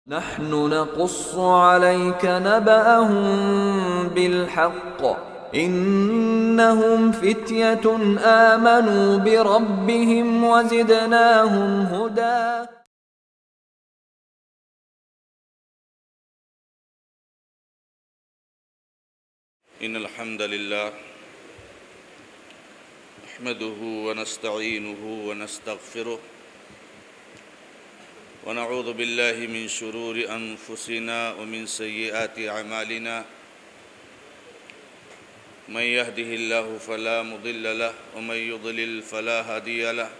نحن نقص عليك نبأهم بالحق إنهم فتية آمنوا بربهم وزدناهم هدى. إن الحمد لله نحمده ونستعينه ونستغفره ونعوذ بالله من شرور أنفسنا ومن سيئات أعمالنا من يهده الله فلا مضل له ومن يضلل فلا هادي له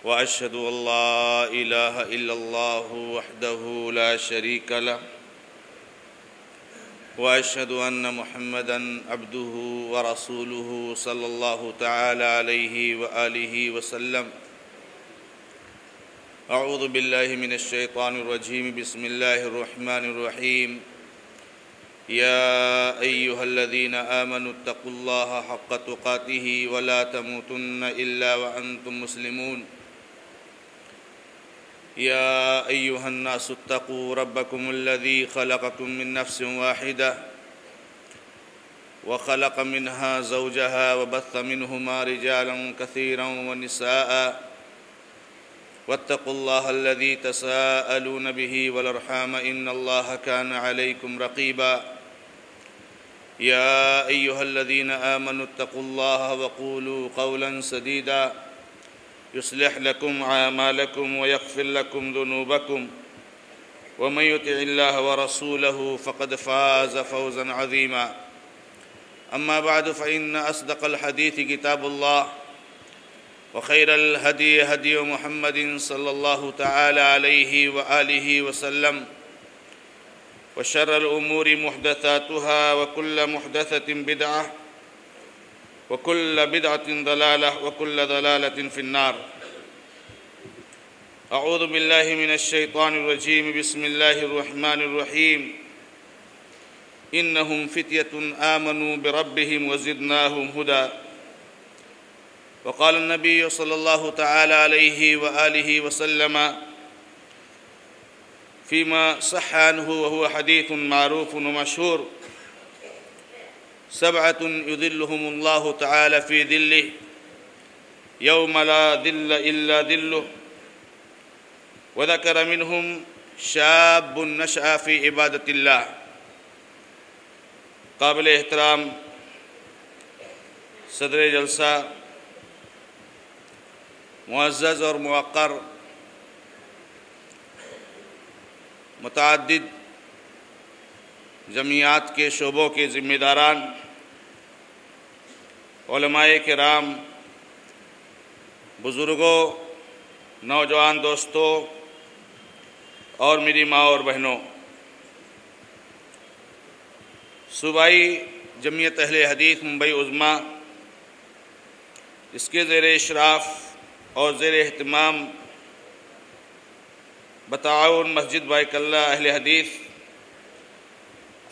وأشهد أن لا إله إلا الله وحده لا شريك له وأشهد أن محمدًا عبده ورسوله صلى الله تعالى عليه وآله وسلم. أعوذ بالله من الشيطان الرجيم. بسم الله الرحمن الرحيم. يا أيها الذين آمنوا اتقوا الله حق تقاته ولا تموتن إلا وأنتم مسلمون. يا أيها الناس اتقوا ربكم الذي خلقكم من نفس واحدة وخلق منها زوجها وبث منهما رجالا كثيرا ونساء واتقوا الله الذي تساءلون به والأرحام إن الله كان عليكم رقيبا. يا أيها الذين آمنوا اتقوا الله وقولوا قولا سديدا يصلح لكم أعمالكم ويغفر لكم ذنوبكم ومن يطع الله ورسوله فقد فاز فوزا عظيما. أما بعد فإن أصدق الحديث كتاب الله وخير الهدي هدي محمد صلى الله تعالى عليه وآله وسلم وشر الأمور محدثاتها وكل محدثة بدعة وكل بدعة ضلالة وكل ضلالة في النار. أعوذ بالله من الشيطان الرجيم. بسم الله الرحمن الرحيم. إنهم فتية آمنوا بربهم وزدناهم هدى. وقال النبي صلى الله تعالى عليه وآله وسلم فيما صح عنه وهو حديث معروف ومشهور: سبعة يظلهم الله تعالى في ظله يوم لا ظل إلا ظله. وذكر منهم شاب نشأ في عبادة الله. قابل احترام صدر جلسہ، معزز اور موقر متعدد جمعیات کے شعبوں کے ذمہ داران، علماء کرام، بزرگوں، نوجوان دوستوں اور میری ماں اور بہنوں، صوبائی جمعیت اہل حدیث ممبئی عظمیٰ، اس کے زیر اشراف اور زیر اہتمام بتعاون مسجد بائک اللہ اہل حدیث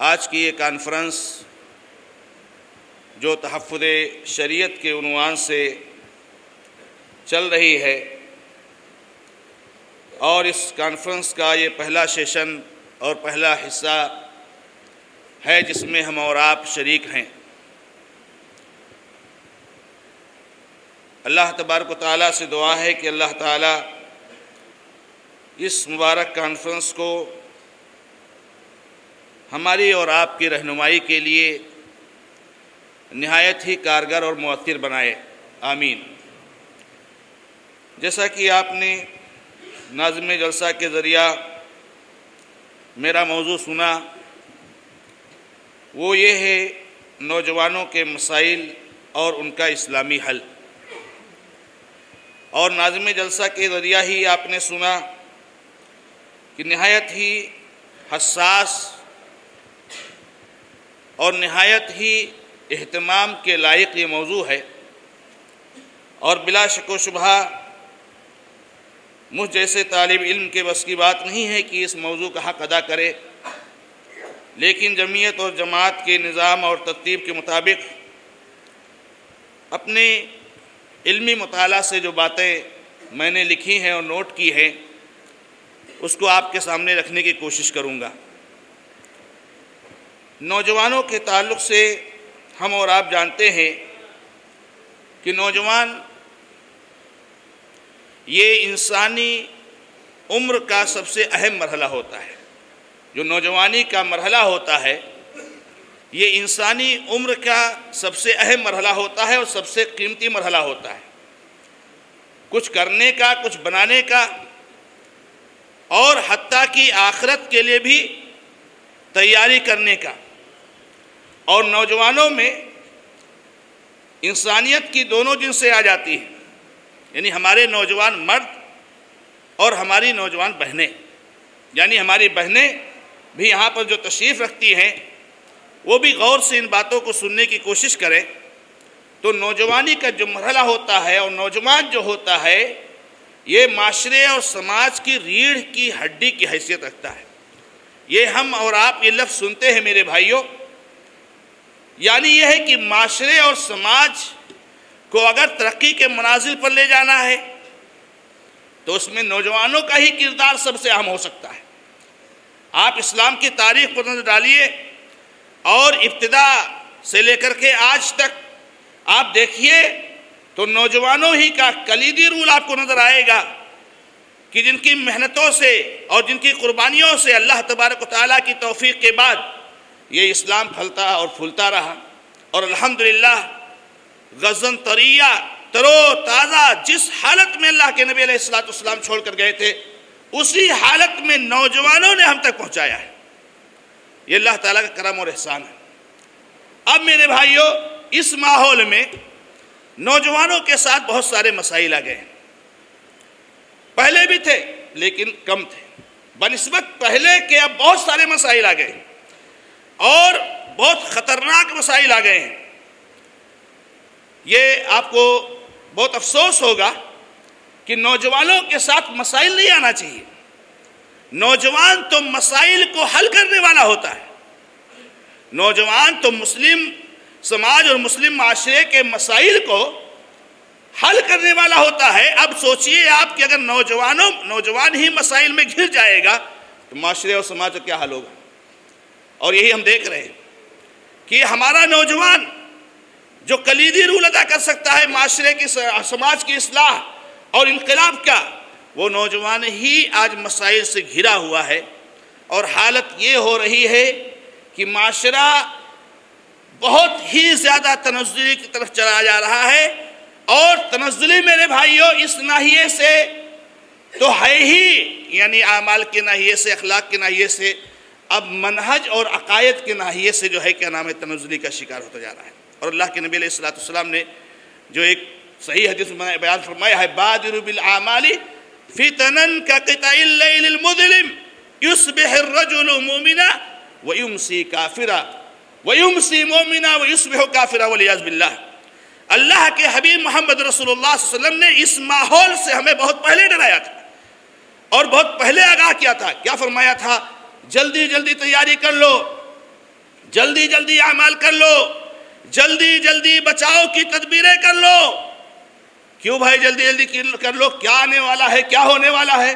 آج کی یہ کانفرنس جو تحفظ شریعت کے عنوان سے چل رہی ہے، اور اس کانفرنس کا یہ پہلا سیشن اور پہلا حصہ ہے جس میں ہم اور آپ شریک ہیں. اللہ تبارک و تعالیٰ سے دعا ہے کہ اللہ تعالیٰ اس مبارک کانفرنس کو ہماری اور آپ کی رہنمائی کے لیے نہایت ہی کارگر اور مؤثر بنائے. آمین. جیسا کہ آپ نے ناظم جلسہ کے ذریعہ میرا موضوع سنا، وہ یہ ہے نوجوانوں کے مسائل اور ان کا اسلامی حل. اور ناظم جلسہ کے ذریعہ ہی آپ نے سنا کہ نہایت ہی حساس اور نہایت ہی اہتمام کے لائق یہ موضوع ہے، اور بلا شک و شبہ مجھ جیسے طالب علم کے بس کی بات نہیں ہے کہ اس موضوع کا حق ادا کرے، لیکن جمعیت اور جماعت کے نظام اور ترتیب کے مطابق اپنے علمی مطالعہ سے جو باتیں میں نے لکھی ہیں اور نوٹ کی ہیں، اس کو آپ کے سامنے رکھنے کی کوشش کروں گا۔ نوجوانوں کے تعلق سے ہم اور آپ جانتے ہیں کہ نوجوان یہ انسانی عمر کا سب سے اہم مرحلہ ہوتا ہے۔ جو نوجوانی کا مرحلہ ہوتا ہے یہ انسانی عمر کا سب سے اہم مرحلہ ہوتا ہے اور سب سے قیمتی مرحلہ ہوتا ہے، کچھ کرنے کا، کچھ بنانے کا، اور حتیٰ کہ آخرت کے لیے بھی تیاری کرنے کا۔ اور نوجوانوں میں انسانیت کی دونوں جنسیں آ جاتی ہیں، یعنی ہمارے نوجوان مرد اور ہماری نوجوان بہنیں، یعنی ہماری بہنیں بھی یہاں پر جو تشریف رکھتی ہیں وہ بھی غور سے ان باتوں کو سننے کی کوشش کریں۔ تو نوجوانی کا جو مرحلہ ہوتا ہے اور نوجوان جو ہوتا ہے یہ معاشرے اور سماج کی ریڑھ کی ہڈی کی حیثیت رکھتا ہے۔ یہ ہم اور آپ یہ لفظ سنتے ہیں میرے بھائیوں، یعنی یہ ہے کہ معاشرے اور سماج کو اگر ترقی کے منازل پر لے جانا ہے تو اس میں نوجوانوں کا ہی کردار سب سے اہم ہو سکتا ہے۔ آپ اسلام کی تاریخ پر نظر ڈالیے اور ابتدا سے لے کر کے آج تک آپ دیکھیے تو نوجوانوں ہی کا کلیدی رول آپ کو نظر آئے گا کہ جن کی محنتوں سے اور جن کی قربانیوں سے اللہ تبارک و تعالیٰ کی توفیق کے بعد یہ اسلام پھلتا اور پھولتا رہا، اور الحمدللہ غزن طریہ ترو تازہ جس حالت میں اللہ کے نبی علیہ السلام چھوڑ کر گئے تھے اسی حالت میں نوجوانوں نے ہم تک پہنچایا ہے۔ یہ اللہ تعالیٰ کا کرم اور احسان ہے۔ اب میرے بھائیوں اس ماحول میں نوجوانوں کے ساتھ بہت سارے مسائل آ گئے ہیں، پہلے بھی تھے لیکن کم تھے، بنسبت پہلے کے اب بہت سارے مسائل آ گئے ہیں اور بہت خطرناک مسائل آ گئے ہیں۔ یہ آپ کو بہت افسوس ہوگا کہ نوجوانوں کے ساتھ مسائل نہیں آنا چاہیے۔ نوجوان تو مسائل کو حل کرنے والا ہوتا ہے، نوجوان تو مسلم سماج اور مسلم معاشرے کے مسائل کو حل کرنے والا ہوتا ہے۔ اب سوچئے آپ کہ اگر نوجوان ہی مسائل میں گھر جائے گا تو معاشرے اور سماج کا کیا حل ہوگا؟ اور یہی ہم دیکھ رہے ہیں کہ ہمارا نوجوان جو کلیدی رول ادا کر سکتا ہے معاشرے کی سماج کی اصلاح اور انقلاب کا، وہ نوجوان ہی آج مسائل سے گھرا ہوا ہے۔ اور حالت یہ ہو رہی ہے کہ معاشرہ بہت ہی زیادہ تنزلی کی طرف چلا جا رہا ہے، اور تنزلی میرے بھائیوں اس ناحیے سے تو ہے ہی، یعنی اعمال کے ناحیے سے، اخلاق کے ناحیے سے، اب منہج اور عقائد کے ناحیے سے جو ہے کیا نام ہے تنزلی کا شکار ہوتا جا رہا ہے۔ اور اللہ کے نبی علیہ السلام نے جو ایک صحیح حدیث میں بیان فرمایا ہے، بادروا بالاعمال فتنا كقطع الليل المظلم يصبح الرجل مؤمنا ويمسي كافرا ويمسي مؤمنا ويصبح كافرا والعياذ بالله۔ اللہ کے حبیب محمد رسول اللہ صلی اللہ علیہ وسلم نے اس ماحول سے ہمیں بہت پہلے ڈرایا تھا اور بہت پہلے آگاہ کیا تھا۔ کیا فرمایا تھا؟ جلدی جلدی تیاری کر لو، جلدی جلدی اعمال کر لو، جلدی جلدی بچاؤ کی تدبیریں کر لو۔ کیوں بھائی جلدی جلدی کر لو؟ کیا آنے والا ہے، کیا ہونے والا ہے؟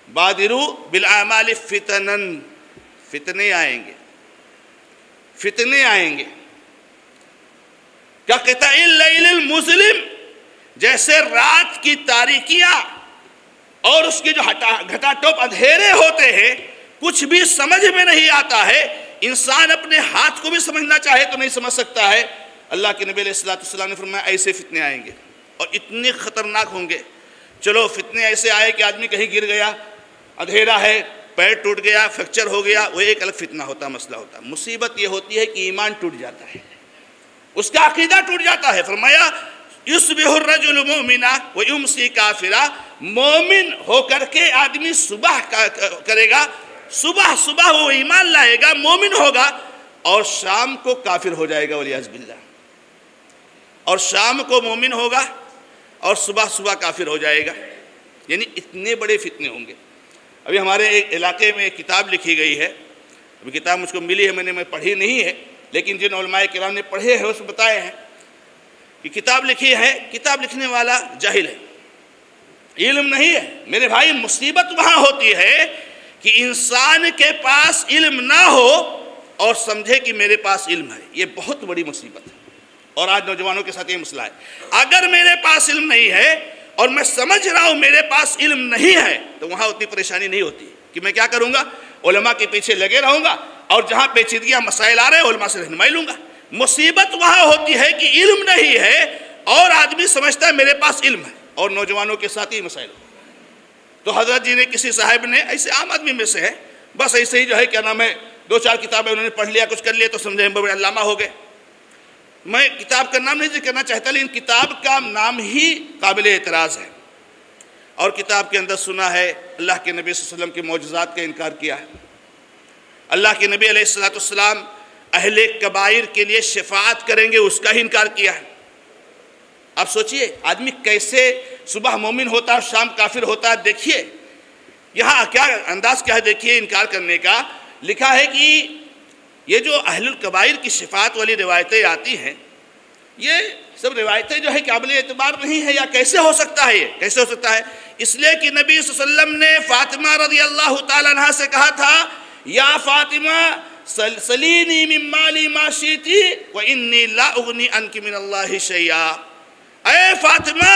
بادروا بالاعمال فتنا، فتنے آئیں گے، فتنے آئیں گے۔ کقطع اللیل المظلم، جیسے رات کی تاریکیاں اور اس کے جو گھٹا ٹوپ اندھیرے ہوتے ہیں، کچھ بھی سمجھ میں نہیں آتا ہے، انسان اپنے ہاتھ کو بھی سمجھنا چاہے تو نہیں سمجھ سکتا ہے۔ اللہ کے نبی علیہ السلام نے فرمایا ایسے فتنے آئیں گے اور اتنے خطرناک ہوں گے۔ چلو فتنے ایسے آئے کہ آدمی کہیں گر گیا، اندھیرا ہے، پیر ٹوٹ گیا، فریکچر ہو گیا، وہ ایک الگ فتنہ ہوتا، مسئلہ ہوتا۔ مصیبت یہ ہوتی ہے کہ ایمان ٹوٹ جاتا ہے، اس کا عقیدہ ٹوٹ جاتا ہے۔ فرمایا یصبح الرجل مؤمنا ویمسی کافرا، مومن ہو کر کے آدمی صبح کرے گا، صبح وہ ایمان لائے گا، مومن ہوگا، اور شام کو کافر ہو جائے گا والعیاذ باللہ، اور شام کو مومن ہوگا اور صبح کافر ہو جائے گا۔ یعنی اتنے بڑے فتنے ہوں گے۔ ابھی ہمارے ایک علاقے میں ایک کتاب لکھی گئی ہے، ابھی کتاب مجھ کو ملی ہے، میں پڑھی نہیں ہے، لیکن جن علماء کرام نے پڑھے ہیں اس میں بتائے ہیں کہ کتاب لکھی ہے، کتاب لکھنے والا جاہل ہے، علم نہیں ہے میرے بھائی۔ مصیبت وہاں ہوتی ہے کہ انسان کے پاس علم نہ ہو اور سمجھے کہ میرے پاس علم ہے، یہ بہت بڑی مصیبت ہے۔ اور آج نوجوانوں کے ساتھ یہ مسئلہ ہے، اگر میرے پاس علم نہیں ہے اور میں سمجھ رہا ہوں میرے پاس علم نہیں ہے تو وہاں اتنی پریشانی نہیں ہوتی کہ میں کیا کروں گا، علماء کے پیچھے لگے رہوں گا اور جہاں پیچیدگیاں مسائل آ رہے ہیں علماء سے رہنمائی لوں گا۔ مصیبت وہاں ہوتی ہے کہ علم نہیں ہے اور آدمی سمجھتا ہے میرے پاس علم ہے، اور نوجوانوں کے ساتھ ہی مسائل ہو۔ تو حضرت جی نے کسی صاحب نے، ایسے عام آدمی میں سے ہے، بس ایسے ہی جو ہے کیا نام ہے 2-4 کتابیں انہوں نے پڑھ لیا، کچھ کر لیا تو سمجھے بڑے علامہ ہو گئے۔ میں کتاب کا نام نہیں ذکر کرنا چاہتا، لیکن کتاب کا نام ہی قابل اعتراض ہے، اور کتاب کے اندر سنا ہے اللہ کے نبی صلی اللہ علیہ وسلم کے معجزات کا انکار کیا ہے، اللہ کے نبی علیہ السلام اہل کبائر کے لیے شفاعت کریں گے اس کا ہی انکار کیا ہے۔ آپ سوچئے آدمی کیسے صبح مومن ہوتا ہے شام کافر ہوتا ہے۔ دیکھیے یہاں کیا انداز کیا ہے، دیکھیے انکار کرنے کا۔ لکھا ہے کہ یہ جو اہل الکبائر کی شفاعت والی روایتیں آتی ہیں، یہ سب روایتیں جو ہے قابل اعتبار نہیں ہے، یا کیسے ہو سکتا ہے؟ یہ کیسے ہو سکتا ہے؟ اس لیے کہ نبی صلی اللہ علیہ وسلم نے فاطمہ رضی اللہ تعالیٰ عنہ سے کہا تھا، یا فاطمہ سلینی من مالی ما شئتی وانی لا اغنی عنک من اللہ شیئا۔ اے فاطمہ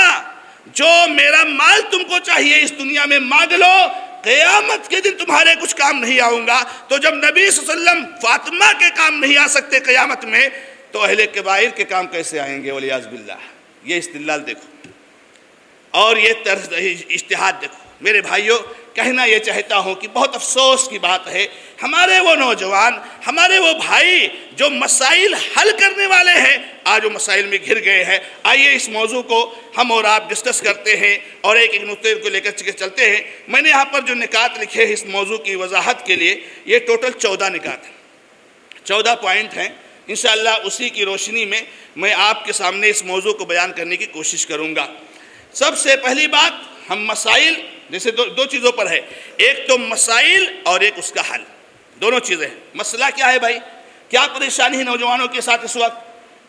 جو میرا مال تم کو چاہیے اس دنیا میں مانگ لو، قیامت کے دن تمہارے کچھ کام نہیں آؤں گا۔ تو جب نبی صلی اللہ علیہ وسلم فاطمہ کے کام نہیں آ سکتے قیامت میں، تو اہل کبائر کے کام کیسے آئیں گے؟ والیاذ باللہ۔ یہ استدلال دیکھو اور یہ طرز اجتہاد دیکھو۔ میرے بھائیوں کہنا یہ چاہتا ہوں کہ بہت افسوس کی بات ہے، ہمارے وہ نوجوان، ہمارے وہ بھائی جو مسائل حل کرنے والے ہیں، آج وہ مسائل میں گھر گئے ہیں۔ آئیے اس موضوع کو ہم اور آپ ڈسکس کرتے ہیں اور ایک ایک نقطے کو لے کر چلتے ہیں۔ میں نے یہاں پر جو نکات لکھے ہیں اس موضوع کی وضاحت کے لیے، یہ ٹوٹل 14 نکات ہیں، 14 پوائنٹ ہیں۔ انشاءاللہ اسی کی روشنی میں میں آپ کے سامنے اس موضوع کو بیان کرنے کی کوشش کروں گا۔ سب سے پہلی بات، ہم مسائل جیسے دو چیزوں پر ہے، ایک تو مسائل اور ایک اس کا حل، دونوں چیزیں ہیں۔ مسئلہ کیا ہے بھائی؟ کیا پریشانی ہے نوجوانوں کے ساتھ اس وقت؟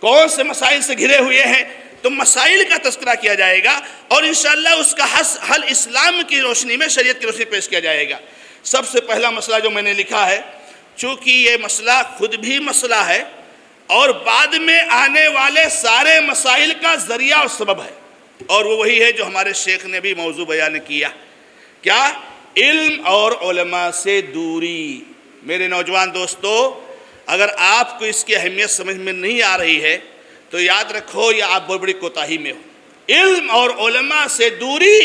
کون سے مسائل سے گھرے ہوئے ہیں؟ تو مسائل کا تذکرہ کیا جائے گا اور انشاءاللہ اس کا حل اسلام کی روشنی میں، شریعت کی روشنی پیش کیا جائے گا۔ سب سے پہلا مسئلہ جو میں نے لکھا ہے، چونکہ یہ مسئلہ خود بھی مسئلہ ہے اور بعد میں آنے والے سارے مسائل کا ذریعہ اور سبب ہے، اور وہ وہی ہے جو ہمارے شیخ نے بھی موضوع بیان کیا، کیا؟ علم اور علماء سے دوری۔ میرے نوجوان دوستو، اگر آپ کو اس کی اہمیت سمجھ میں نہیں آ رہی ہے تو یاد رکھو یہ آپ بہت بڑی کوتاہی میں ہو۔ علم اور علماء سے دوری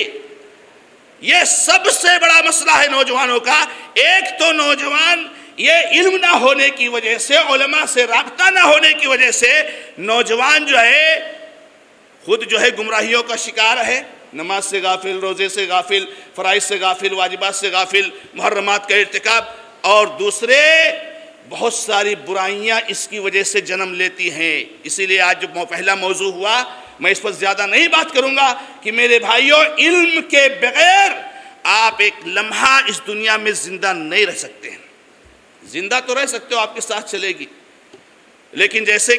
یہ سب سے بڑا مسئلہ ہے نوجوانوں کا۔ ایک تو نوجوان یہ علم نہ ہونے کی وجہ سے، علماء سے رابطہ نہ ہونے کی وجہ سے نوجوان جو ہے خود جو ہے گمراہیوں کا شکار ہے، نماز سے غافل، روزے سے غافل، فرائض سے غافل، واجبات سے غافل، محرمات کا ارتکاب، اور دوسرے بہت ساری برائیاں اس کی وجہ سے جنم لیتی ہیں۔ اسی لیے آج جو پہلا موضوع ہوا، میں اس پر زیادہ نہیں بات کروں گا کہ میرے بھائیوں علم کے بغیر آپ ایک لمحہ اس دنیا میں زندہ نہیں رہ سکتے ہیں۔ زندہ تو رہ سکتے ہو، آپ کے ساتھ چلے گی، لیکن جیسے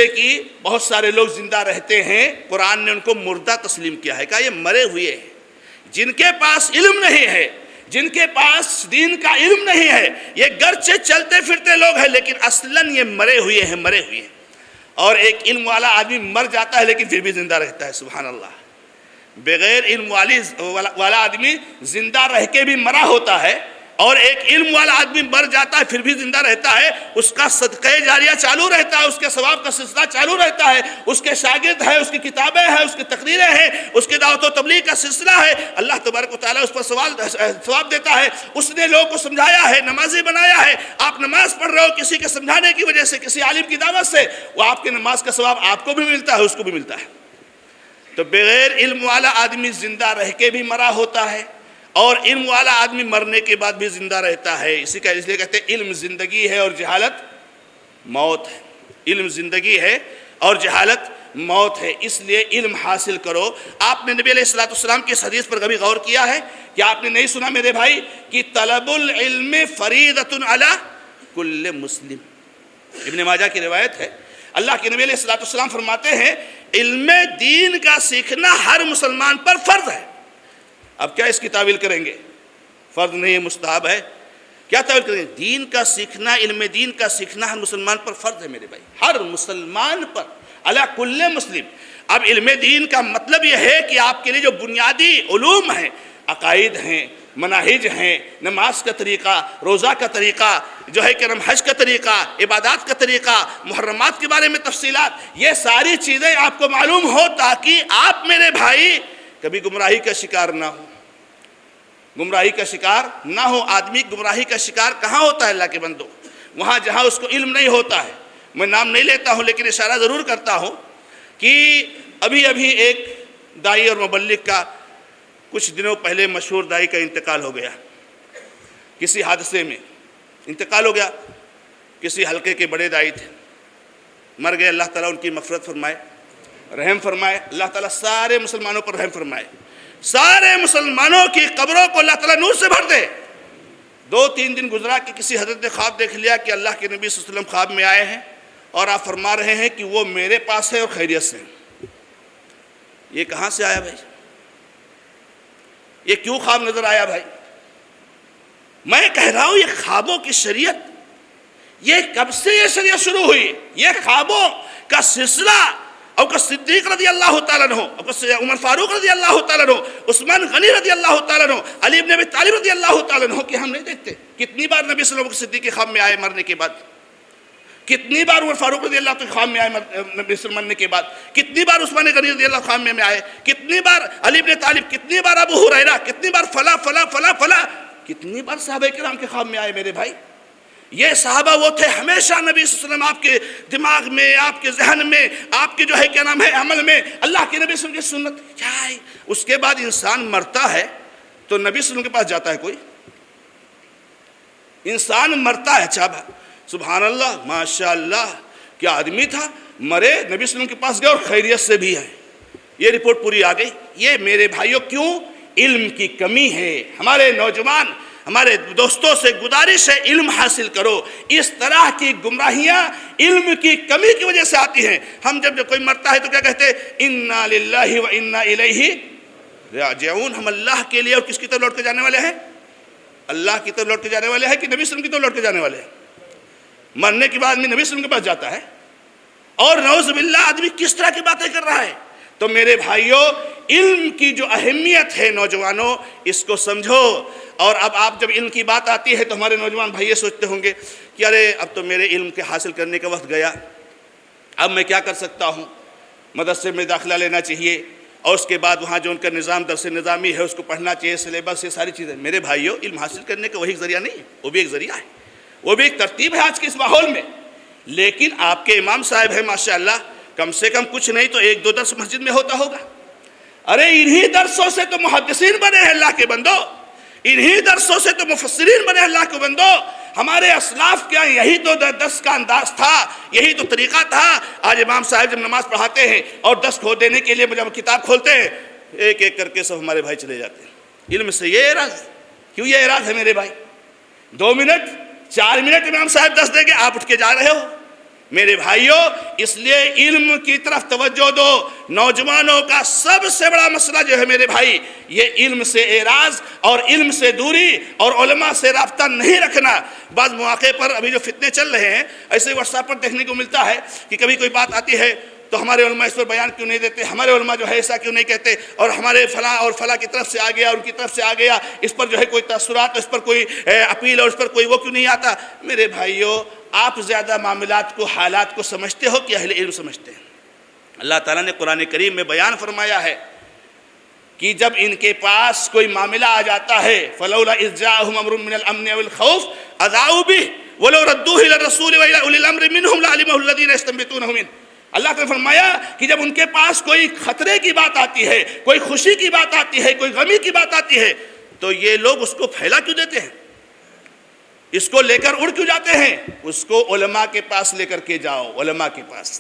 کہ بہت سارے لوگ زندہ رہتے ہیں، قرآن نے ان کو مردہ تسلیم کیا ہے، کہا یہ مرے ہوئے ہیں۔ جن کے پاس علم نہیں ہے، جن کے پاس دین کا علم نہیں ہے، یہ گرچہ چلتے پھرتے لوگ ہیں لیکن اصلاً یہ مرے ہوئے ہیں۔ اور ایک علم والا آدمی مر جاتا ہے لیکن پھر بھی زندہ رہتا ہے، سبحان اللہ۔ بغیر علم والا آدمی زندہ رہ کے بھی مرا ہوتا ہے، اور ایک علم والا آدمی مر جاتا ہے پھر بھی زندہ رہتا ہے، اس کا صدقہ جاریہ چالو رہتا ہے، اس کے ثواب کا سلسلہ چالو رہتا ہے، اس کے شاگرد ہیں، اس کی کتابیں ہیں، اس کی تقریریں ہیں، اس کے دعوت و تبلیغ کا سلسلہ ہے، اللہ تبارک و تعالیٰ اس پر ثواب دیتا ہے، اس نے لوگوں کو سمجھایا ہے، نمازی بنایا ہے۔ آپ نماز پڑھ رہے ہو کسی کے سمجھانے کی وجہ سے، کسی عالم کی دعوت سے، وہ آپ کے نماز کا ثواب آپ کو بھی ملتا ہے، اس کو بھی ملتا ہے۔ تو بغیر علم والا آدمی زندہ رہ کے بھی مرا ہوتا ہے، اور علم والا آدمی مرنے کے بعد بھی زندہ رہتا ہے۔ اس لیے کہتے ہیں علم زندگی ہے اور جہالت موت ہے۔ علم زندگی ہے اور جہالت موت ہے، اس لیے علم حاصل کرو۔ آپ نے نبی علیہ السلام کی اس حدیث پر کبھی غور کیا ہے کہ آپ نے نہیں سنا میرے بھائی کہ طلب العلم فریضۃ علی کل مسلم؟ ابن ماجہ کی روایت ہے، اللہ کے نبی علیہ السلام فرماتے ہیں علم دین کا سیکھنا ہر مسلمان پر فرض ہے۔ اب کیا اس کی تعویل کریں گے؟ فرض نہیں، مستحب ہے، کیا تعویل کریں گے؟ دین کا سیکھنا، علم دین کا سیکھنا ہر مسلمان پر فرض ہے میرے بھائی، ہر مسلمان پر، علی کل مسلم۔ اب علم دین کا مطلب یہ ہے کہ آپ کے لیے جو بنیادی علوم ہیں، عقائد ہیں، مناہج ہیں، نماز کا طریقہ، روزہ کا طریقہ، جو ہے کہ حج کا طریقہ، عبادات کا طریقہ، محرمات کے بارے میں تفصیلات، یہ ساری چیزیں آپ کو معلوم ہو تاکہ آپ میرے بھائی کبھی گمراہی کا شکار نہ ہو، گمراہی کا شکار نہ ہو۔ آدمی گمراہی کا شکار کہاں ہوتا ہے اللہ کے بندو؟ وہاں جہاں اس کو علم نہیں ہوتا ہے۔ میں نام نہیں لیتا ہوں لیکن اشارہ ضرور کرتا ہوں کہ ابھی ایک داعی اور مبلغ کا کچھ دنوں پہلے مشہور داعی کا انتقال ہو گیا، کسی حادثے میں انتقال ہو گیا۔ کسی حلقے کے بڑے داعی تھے، مر گئے، اللہ تعالیٰ ان کی مغفرت فرمائے، رحم فرمائے، اللہ تعالیٰ سارے مسلمانوں پر رحم فرمائے، سارے مسلمانوں کی قبروں کو اللہ تعالیٰ نور سے بھر دے۔ 2-3 دن گزرا کہ کسی حضرت نے خواب دیکھ لیا کہ اللہ کے نبی صلی اللہ علیہ وسلم خواب میں آئے ہیں اور آپ فرما رہے ہیں کہ وہ میرے پاس ہے اور خیریت سے ہیں۔ یہ کہاں سے آیا بھائی؟ یہ کیوں خواب نظر آیا بھائی؟ میں کہہ رہا ہوں یہ خوابوں کی شریعت، یہ کب سے یہ شریعت شروع ہوئی؟ یہ خوابوں کا سلسلہ ابوبکر صدیق رضی اللہ تعالیٰ عنہ، عمر فاروق رضی اللہ تعالیٰ عنہ، عثمان غنی رضی اللہ تعالیٰ عنہ، علی ابن ابی طالب رضی اللہ تعالیٰ عنہ کہ ہم نہیں دیکھتے کتنی بار نبی صلی اللہ علیہ وسلم صدیق کے خواب میں آئے مرنے کے بعد، کتنی بار عمر فاروق رضی اللہ کے خواب میں آئے نبی صلی اللہ علیہ وسلم مرنے کے بعد، کتنی بار عثمان غنی رضی اللہ خواب میں آئے، کتنی بار علی ابن طالب، کتنی بار ابو ہریرہ، کتنی بار فلاں فلاں فلاں فلاں، کتنی بار صحابہ کرام کے خواب میں آئے میرے بھائی۔ یہ صحابہ وہ تھے ہمیشہ نبی صلی اللہ علیہ وسلم آپ کے دماغ میں، آپ کے ذہن میں، آپ کے جو ہے کیا نام ہے عمل میں، اللہ کے نبی صلی اللہ علیہ وسلم کی سنت کیا ہے۔ اس کے بعد انسان مرتا ہے تو نبی صلی اللہ علیہ وسلم کے پاس جاتا ہے کوئی؟ انسان مرتا ہے، اچھا سبحان اللہ ماشاءاللہ کیا آدمی تھا، مرے، نبی صلی اللہ علیہ وسلم کے پاس گئے اور خیریت سے بھی ہے، یہ رپورٹ پوری آ گئی۔ یہ میرے بھائیوں کیوں؟ علم کی کمی ہے۔ ہمارے نوجوان، ہمارے دوستوں سے گزارش ہے علم حاصل کرو۔ اس طرح کی گمراہیاں علم کی کمی کی وجہ سے آتی ہیں۔ ہم جب کوئی مرتا ہے تو کیا کہتے ہیں؟ انا للہ و انا الیہ راجعون، ہم اللہ کے لیے اور کس کی طرف لوٹ کے جانے والے ہیں؟ اللہ کی طرف لوٹ کے جانے والے ہیں کہ نبی صلی اللہ علیہ وسلم کی طرف لوٹ کے جانے والے ہیں؟ مرنے کے بعد میں نبی صلی اللہ علیہ وسلم کے پاس جاتا ہے، اور نعوذ باللہ آدمی کس طرح کی باتیں کر رہا ہے۔ تو میرے بھائیوں علم کی جو اہمیت ہے نوجوانوں، اس کو سمجھو۔ اور اب آپ جب علم کی بات آتی ہے تو ہمارے نوجوان بھائی یہ سوچتے ہوں گے کہ ارے اب تو میرے علم کے حاصل کرنے کا وقت گیا، اب میں کیا کر سکتا ہوں؟ مدرسے میں داخلہ لینا چاہیے اور اس کے بعد وہاں جو ان کا نظام درس نظامی ہے اس کو پڑھنا چاہیے، سلیبس، یہ ساری چیزیں۔ میرے بھائیوں علم حاصل کرنے کا وہی ایک ذریعہ نہیں ہے، وہ بھی ایک ذریعہ ہے، وہ بھی ایک ترتیب ہے آج کے اس ماحول میں۔ لیکن آپ کے امام صاحب ہیں ماشاءاللہ، کم سے کم کچھ نہیں تو 1-2 درس مسجد میں ہوتا ہوگا۔ ارے انہی درسوں سے تو محدثین بنے ہیں اللہ کے بندو، انہی درسوں سے تو مفسرین بنے اللہ کے بندو۔ ہمارے اسلاف کیا یہی تو دس کا انداز تھا، یہی تو طریقہ تھا۔ آج امام صاحب جب نماز پڑھاتے ہیں اور دس کھو دینے کے لیے جب کتاب کھولتے ہیں، ایک ایک کر کے سب ہمارے بھائی چلے جاتے ہیں۔ علم سے یہ اعراض کیوں؟ یہ اعراض ہے میرے بھائی، 2 منٹ 4 منٹ امام صاحب دس دیں گے، آپ اٹھ کے جا رہے ہو۔ میرے بھائیوں اس لیے علم کی طرف توجہ دو۔ نوجوانوں کا سب سے بڑا مسئلہ جو ہے میرے بھائی، یہ علم سے اعراض اور علم سے دوری اور علماء سے رابطہ نہیں رکھنا۔ بعض مواقع پر ابھی جو فتنے چل رہے ہیں ایسے واٹس ایپ پر دیکھنے کو ملتا ہے کہ کبھی کوئی بات آتی ہے تو ہمارے علماء اس پر بیان کیوں نہیں دیتے، ہمارے علماء جو ہے ایسا کیوں نہیں کہتے، اور ہمارے فلاں اور فلاں کی طرف سے آ گیا، ان کی طرف سے آ گیا، اس پر جو ہے کوئی تاثرات، اس پر کوئی اپیل اور اس پر کوئی وہ کیوں نہیں آتا۔ میرے بھائیوں آپ زیادہ معاملات کو، حالات کو سمجھتے ہو کہ اہل علم سمجھتے ہیں؟ اللہ تعالیٰ نے قرآن کریم میں بیان فرمایا ہے کہ جب ان کے پاس کوئی معاملہ آ جاتا ہے فلولا اذ جاءهم امر من الامن والخوف اذاعوا به ولو ردوه الى الرسول والى اولي الامر منهم لعلمه الذين يستنبطونه منه۔ اللہ تعالیٰ نے فرمایا کہ جب ان کے پاس کوئی خطرے کی بات آتی ہے، کوئی خوشی کی بات آتی ہے، کوئی غمی کی بات آتی ہے، تو یہ لوگ اس کو پھیلا کیوں دیتے ہیں؟ اس کو لے کر اڑ کیوں جاتے ہیں؟ اس کو علماء کے پاس لے کر کے جاؤ، علماء کے پاس۔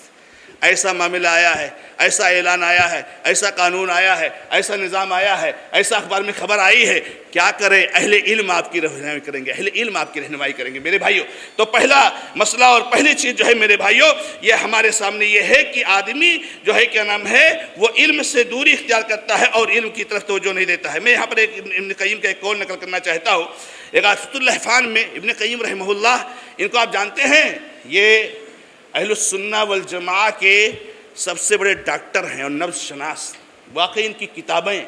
ایسا معاملہ آیا ہے، ایسا اعلان آیا ہے، ایسا قانون آیا ہے، ایسا نظام آیا ہے، ایسا اخبار میں خبر آئی ہے، کیا کریں؟ اہل علم آپ کی رہنمائی کریں گے، اہل علم آپ کی رہنمائی کریں گے میرے بھائیوں۔ تو پہلا مسئلہ اور پہلی چیز جو ہے میرے بھائیوں، یہ ہمارے سامنے یہ ہے کہ آدمی جو ہے کیا نام ہے وہ علم سے دوری اختیار کرتا ہے اور علم کی طرف توجہ نہیں دیتا ہے۔ میں یہاں پر ایک ابن قیم کا ایک قول نقل کرنا چاہتا ہوں۔ اغاثۃ اللحفان میں ابن قیم رحمہ اللہ، ان کو آپ جانتے ہیں، یہ اہل السنہ والجماعہ کے سب سے بڑے ڈاکٹر ہیں اور نبض شناس۔ واقعی ان کی کتابیں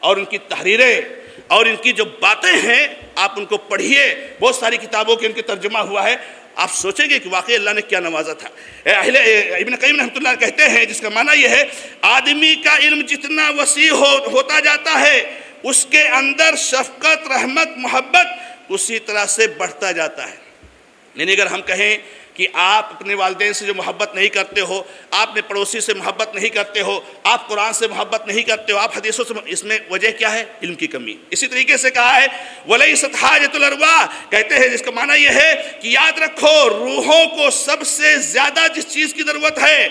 اور ان کی تحریریں اور ان کی جو باتیں ہیں، آپ ان کو پڑھیے، بہت ساری کتابوں کے ان کے ترجمہ ہوا ہے، آپ سوچیں گے کہ واقعی اللہ نے کیا نوازا تھا۔ ابن قیم رحمۃ اللہ کہتے ہیں، جس کا معنی یہ ہے آدمی کا علم جتنا وسیع ہوتا جاتا ہے، اس کے اندر شفقت، رحمت، محبت اسی طرح سے بڑھتا جاتا ہے۔ یعنی اگر ہم کہیں کہ آپ اپنے والدین سے جو محبت نہیں کرتے ہو، آپ اپنے پڑوسی سے محبت نہیں کرتے ہو، آپ قرآن سے محبت نہیں کرتے ہو، آپ حدیثوں سے، اس میں وجہ کیا ہے؟ علم کی کمی۔ اسی طریقے سے کہا ہے وَلَيْسَتْ حَاجَةُ الْأَرْوَاحِ، کہتے ہیں جس کا معنی یہ ہے کہ یاد رکھو روحوں کو سب سے زیادہ جس چیز کی ضرورت ہے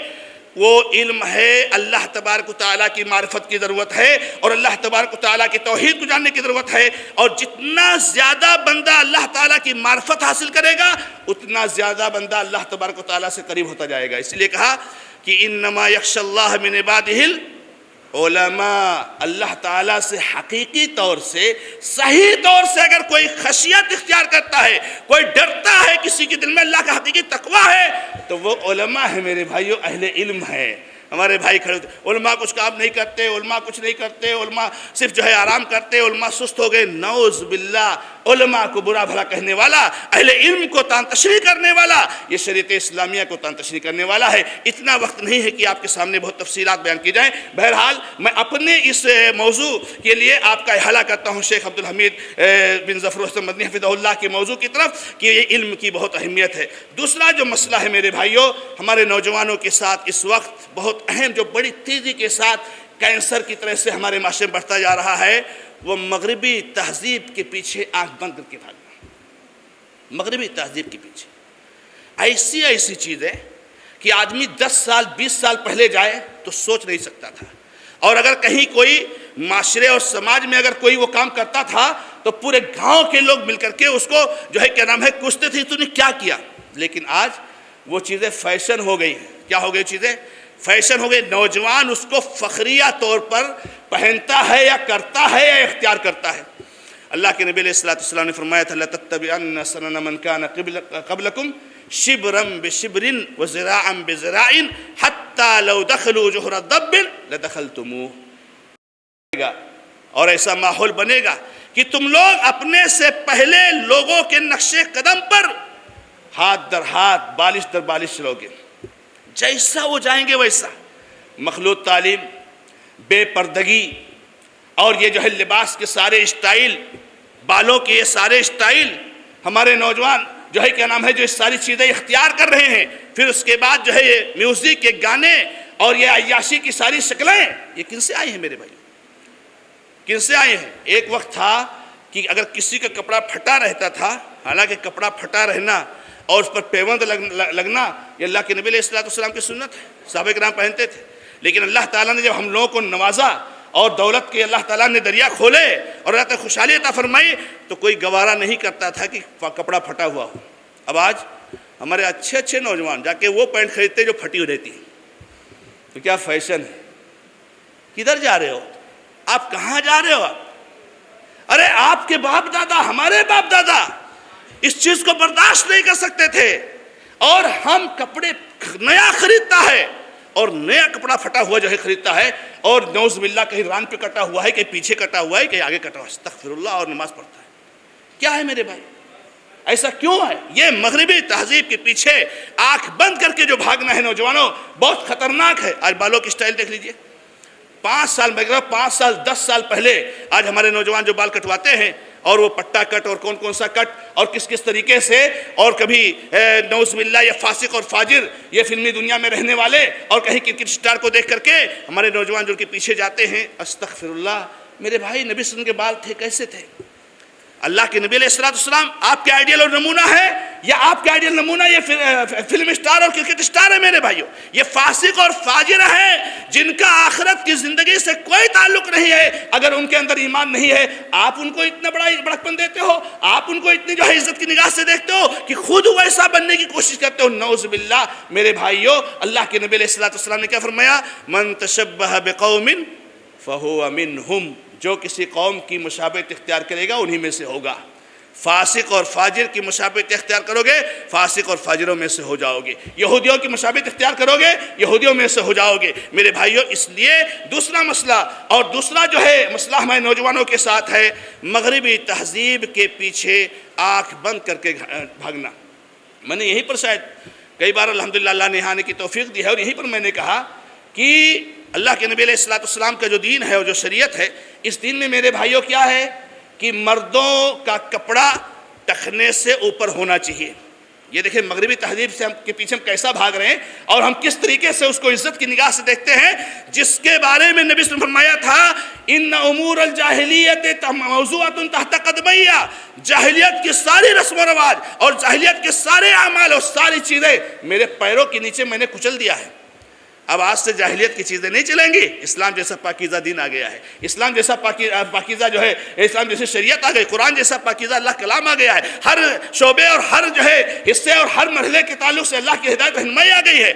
وہ علم ہے، اللہ تبارک و تعالیٰ کی معرفت کی ضرورت ہے اور اللہ تبارک و تعالیٰ کی توحید کو جاننے کی ضرورت ہے۔ اور جتنا زیادہ بندہ اللہ تعالیٰ کی معرفت حاصل کرے گا، اتنا زیادہ بندہ اللہ تبارک و تعالیٰ سے قریب ہوتا جائے گا۔ اس لیے کہا کہ انما یخشی اللہ من عبادہ العلماء، اللہ تعالیٰ سے حقیقی طور سے، صحیح طور سے اگر کوئی خشیت اختیار کرتا ہے، کوئی ڈرتا ہے، کسی کے دل میں اللہ کا حقیقی تقویٰ ہے، تو وہ علماء ہے میرے بھائیو، اہل علم ہے۔ ہمارے بھائی کھڑے ہوتے ہیں، علماء کچھ کام نہیں کرتے، علماء کچھ نہیں کرتے، علماء صرف جو ہے آرام کرتے، علماء سست ہو گئے۔ نعوذ باللہ، علماء کو برا بھلا کہنے والا، اہل علم کو تان تشریح کرنے والا، یہ شریعت اسلامیہ کو تان تشریح کرنے والا ہے۔ اتنا وقت نہیں ہے کہ آپ کے سامنے بہت تفصیلات بیان کی جائیں۔ بہرحال میں اپنے اس موضوع کے لیے آپ کا احالہ کرتا ہوں شیخ عبدالحمید بن ظفر الحسن مدنی حفظہ اللہ کے موضوع کی طرف کہ یہ علم کی بہت اہمیت ہے۔ دوسرا جو مسئلہ ہے میرے بھائیوں، ہمارے نوجوانوں کے ساتھ اس وقت بہت اہم، جو بڑی تیزی کے ساتھ کینسر کی طرح سے ہمارے معاشرے میں بڑھتا جا رہا ہے، وہ مغربی تہذیب کے پیچھے آنکھ بند کر کے بھاگنا۔ مغربی تہذیب کے پیچھے ایسی چیزیں کہ آدمی 10 سال 20 سال پہلے جائے تو سوچ نہیں سکتا تھا، اور اگر کہیں کوئی معاشرے اور سماج میں اگر کوئی وہ کام کرتا تھا تو پورے گاؤں کے لوگ مل کر کے اس کو جو ہے کیا نام ہے کوستے تھے، تو نے کیا کیا۔ لیکن آج وہ چیزیں فیشن ہو گئی ہیں۔ کیا ہو گئی چیزیں؟ فیشن ہو گئی۔ نوجوان اس کو فخریہ طور پر پہنتا ہے یا کرتا ہے یا اختیار کرتا ہے۔ اللہ کے نبی علیہ السلام نے فرمایا تھا لَتَتَّبِعَنَّ سَنَنَ مَنْ كَانَ قَبْلَكُمْ شِبْرًا بِشِبْرٍ وَذِرَاعًا بِذِرَاعٍ حَتَّى لَوْ دَخَلُوا جُحْرَ ضَبٍّ لَدَخَلْتُمُوهُ۔ اور ایسا ماحول بنے گا کہ تم لوگ اپنے سے پہلے لوگوں کے نقش قدم پر ہاتھ در ہاتھ، بالش در بالش چلو گے، جیسا وہ جائیں گے ویسا۔ مخلوط تعلیم، بے پردگی، اور یہ جو ہے لباس کے سارے اسٹائل، بالوں کے یہ سارے اسٹائل، ہمارے نوجوان جو ہے کیا نام ہے جو اس ساری چیزیں اختیار کر رہے ہیں۔ پھر اس کے بعد جو ہے یہ میوزک کے گانے اور یہ عیاشی کی ساری شکلیں، یہ کن سے آئی ہیں میرے بھائی؟ کن سے آئے ہیں؟ ایک وقت تھا کہ اگر کسی کا کپڑا پھٹا رہتا تھا، حالانکہ کپڑا پھٹا رہنا اور اس پر پیوند لگنا یہ اللہ کے نبی علیہ السلام کی سنت ہے، صحابہ کرام پہنتے تھے۔ لیکن اللہ تعالیٰ نے جب ہم لوگوں کو نوازا اور دولت کے اللہ تعالیٰ نے دریا کھولے اور اللہ تعالیٰ خوشحالی عطا فرمائی، تو کوئی گوارا نہیں کرتا تھا کہ کپڑا پھٹا ہوا ہو۔ اب آج ہمارے اچھے نوجوان جا کے وہ پینٹ خریدتے جو پھٹی ہوئی رہتی ہے۔ تو کیا فیشن ہے؟ کدھر جا رہے ہو آپ؟ کہاں جا رہے ہو آپ؟ ارے آپ کے باپ دادا، ہمارے باپ دادا اس چیز کو برداشت نہیں کر سکتے تھے، اور ہم کپڑے نیا خریدتا ہے اور نیا کپڑا پھٹا ہوا جو ہے خریدتا ہے، اور نعوذ باللہ کہیں ران پہ کٹا ہوا ہے، کہیں پیچھے کٹا ہوا ہے، کہیں آگے کٹا ہوا ہے، استغفر اللہ، اور نماز پڑھتا ہے۔ کیا ہے میرے بھائی؟ ایسا کیوں ہے؟ یہ مغربی تہذیب کے پیچھے آنکھ بند کر کے جو بھاگنا ہے نوجوانوں، بہت خطرناک ہے۔ آج بالوں کی سٹائل دیکھ لیجئے، 5 سال 10 سال پہلے آج ہمارے نوجوان جو بال کٹواتے ہیں، اور وہ پٹا کٹ اور کون سا کٹ اور کس طریقے سے، اور کبھی نعوذ باللہ یہ فاسق اور فاجر، یہ فلمی دنیا میں رہنے والے، اور کہیں کرکٹ سٹار کو دیکھ کر کے ہمارے نوجوان جو کے پیچھے جاتے ہیں۔ استغفر اللہ، میرے بھائی نبی صلی اللہ علیہ وسلم کے بال تھے کیسے تھے؟ اللہ کے نبی علیہ السلام آپ کے آئیڈیل اور نمونہ ہے، یا آپ کے آئیڈیل نمونہ یہ فلم اسٹار اور کرکٹ اسٹار ہے؟ میرے بھائیوں، یہ فاسق اور فاجر ہیں جن کا آخرت کی زندگی سے کوئی تعلق نہیں ہے۔ اگر ان کے اندر ایمان نہیں ہے، آپ ان کو اتنا بڑا بڑکپن دیتے ہو، آپ ان کو اتنی جو ہے عزت کی نگاہ سے دیکھتے ہو کہ خود ویسا بننے کی کوشش کرتے ہو۔ نعوذ باللہ میرے بھائیوں، اللہ کے نبی علیہ السلام نے کیا فرمایا؟ من تشبہ بقوم فہو منہم، جو کسی قوم کی مشابہت اختیار کرے گا انہی میں سے ہوگا۔ فاسق اور فاجر کی مشابہت اختیار کرو گے، فاسق اور فاجروں میں سے ہو جاؤ گے۔ یہودیوں کی مشابہت اختیار کرو گے، یہودیوں میں سے ہو جاؤ گے۔ میرے بھائیوں، اس لیے دوسرا مسئلہ، اور دوسرا جو ہے مسئلہ ہمارے نوجوانوں کے ساتھ ہے، مغربی تہذیب کے پیچھے آنکھ بند کر کے بھاگنا۔ میں نے یہیں پر شاید کئی بار الحمدللہ اللہ نے آنے کی توفیق دی ہے، اور یہیں پر میں نے کہا کہ اللہ کے نبی علیہ السلام کا جو دین ہے اور جو شریعت ہے، اس دین میں میرے بھائیوں کیا ہے کہ مردوں کا کپڑا ٹخنے سے اوپر ہونا چاہیے۔ یہ دیکھیں مغربی تہذیب سے کے پیچھے ہم کیسا بھاگ رہے ہیں، اور ہم کس طریقے سے اس کو عزت کی نگاہ سے دیکھتے ہیں، جس کے بارے میں نبی صلی اللہ علیہ وسلم نے فرمایا تھا ان امور الجاہلیت موضوعۃ تحت قدمی، جاہلیت کی ساری رسم و رواج اور جاہلیت کے سارے اعمال اور ساری چیزیں میرے پیروں کے نیچے میں نے کچل دیا ہے۔ اب آج سے جاہلیت کی چیزیں نہیں چلیں گی، اسلام جیسا پاکیزہ دین آ گیا ہے، اسلام جیسا پاکیزہ جو ہے، اسلام جیسی شریعت آ گئی، قرآن جیسا پاکیزہ اللہ کلام آ گیا ہے، ہر شعبے اور ہر جو ہے حصے اور ہر مرحلے کے تعلق سے اللہ کی ہدایت رہنمائی آ گئی ہے۔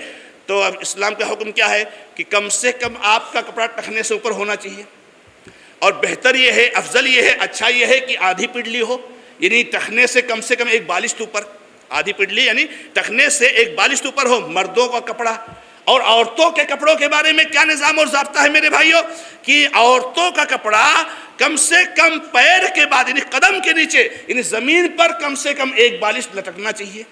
تو اب اسلام کا حکم کیا ہے کہ کم سے کم آپ کا کپڑا ٹخنے سے اوپر ہونا چاہیے، اور بہتر یہ ہے، افضل یہ ہے، اچھا یہ ہے کہ آدھی پڈلی ہو، یعنی ٹخنے سے کم ایک بالشت اوپر، آدھی پڈلی یعنی ٹخنے سے ایک بالشت اوپر ہو مردوں کا کپڑا۔ اور عورتوں کے کپڑوں کے بارے میں کیا نظام اور ضابطہ ہے میرے بھائیوں، کہ عورتوں کا کپڑا کم سے کم پیر کے بعد یعنی قدم کے نیچے یعنی زمین پر کم سے کم ایک بالش لٹکنا چاہیے،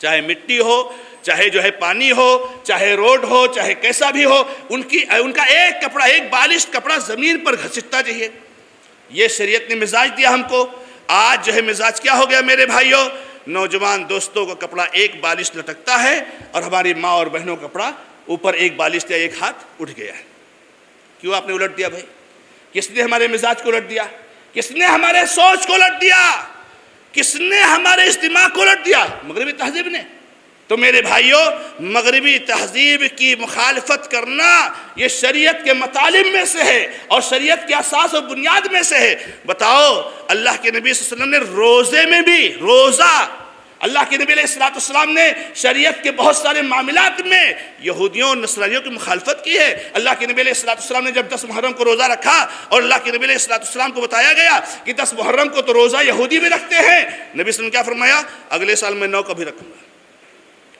چاہے مٹی ہو، چاہے جو ہے پانی ہو، چاہے روڈ ہو، چاہے کیسا بھی ہو، ان کا ایک کپڑا، ایک بالش کپڑا زمین پر گھسٹنا چاہیے۔ یہ شریعت نے مزاج دیا ہم کو۔ آج جو ہے مزاج کیا ہو گیا میرے بھائیوں، نوجوان دوستوں کا کپڑا ایک بالش لٹکتا ہے، اور ہماری ماں اور بہنوں کا کپڑا اوپر ایک بالش یا ایک ہاتھ اٹھ گیا ہے۔ کیوں آپ نے الٹ دیا بھائی؟ کس نے ہمارے مزاج کو الٹ دیا؟ کس نے ہمارے سوچ کو الٹ دیا؟ کس نے ہمارے اجتماع کو الٹ دیا؟ مغربی تہذیب نے۔ تو میرے بھائیوں، مغربی تہذیب کی مخالفت کرنا یہ شریعت کے مطالب میں سے ہے، اور شریعت کے اساس و بنیاد میں سے ہے۔ بتاؤ، اللہ کے نبی صلی اللہ علیہ وسلم نے روزے میں بھی، روزہ، اللہ کے نبی علیہ السلام نے شریعت کے بہت سارے معاملات میں یہودیوں اور نصرانیوں کی مخالفت کی ہے۔ اللہ کے نبی علیہ السلام نے جب 10 محرم کو روزہ رکھا، اور اللہ کے نبی علیہ السلام کو بتایا گیا کہ 10 محرم کو تو روزہ یہودی بھی رکھتے ہیں، نبی صلی اللہ علیہ وسلم کیا فرمایا؟ اگلے سال میں 9 کا بھی رکھوں گا۔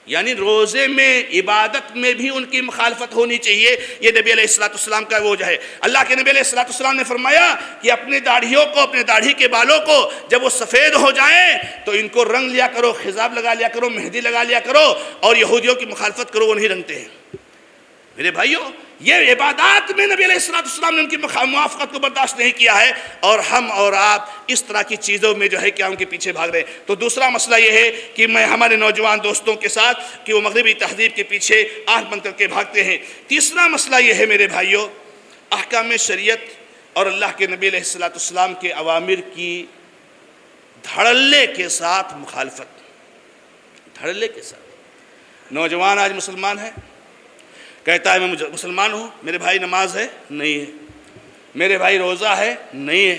یعنی روزے میں، عبادت میں بھی ان کی مخالفت ہونی چاہیے۔ یہ نبی علیہ السلام کا وہ جو ہے، اللہ کے نبی علیہ السلام نے فرمایا کہ اپنے داڑھیوں کو، اپنے داڑھی کے بالوں کو جب وہ سفید ہو جائیں تو ان کو رنگ لیا کرو، خضاب لگا لیا کرو، مہندی لگا لیا کرو، اور یہودیوں کی مخالفت کرو، وہ نہیں رنگتے ہیں۔ میرے بھائیوں، یہ عبادات میں نبی علیہ السلام نے ان کی موافقت کو برداشت نہیں کیا ہے، اور ہم اور آپ اس طرح کی چیزوں میں جو ہے کہ ان کے پیچھے بھاگ رہے ہیں۔ تو دوسرا مسئلہ یہ ہے کہ میں ہمارے نوجوان دوستوں کے ساتھ کہ وہ مغربی تہذیب کے پیچھے آنکھ بند کر کے بھاگتے ہیں۔ تیسرا مسئلہ یہ ہے میرے بھائیوں، احکام شریعت اور اللہ کے نبی علیہ السلام کے اوامر کی دھڑلے کے ساتھ مخالفت، دھڑلے کے ساتھ۔ نوجوان آج مسلمان ہے، کہتا ہے میں مسلمان ہوں، میرے بھائی نماز ہے؟ نہیں ہے۔ میرے بھائی روزہ ہے؟ نہیں ہے۔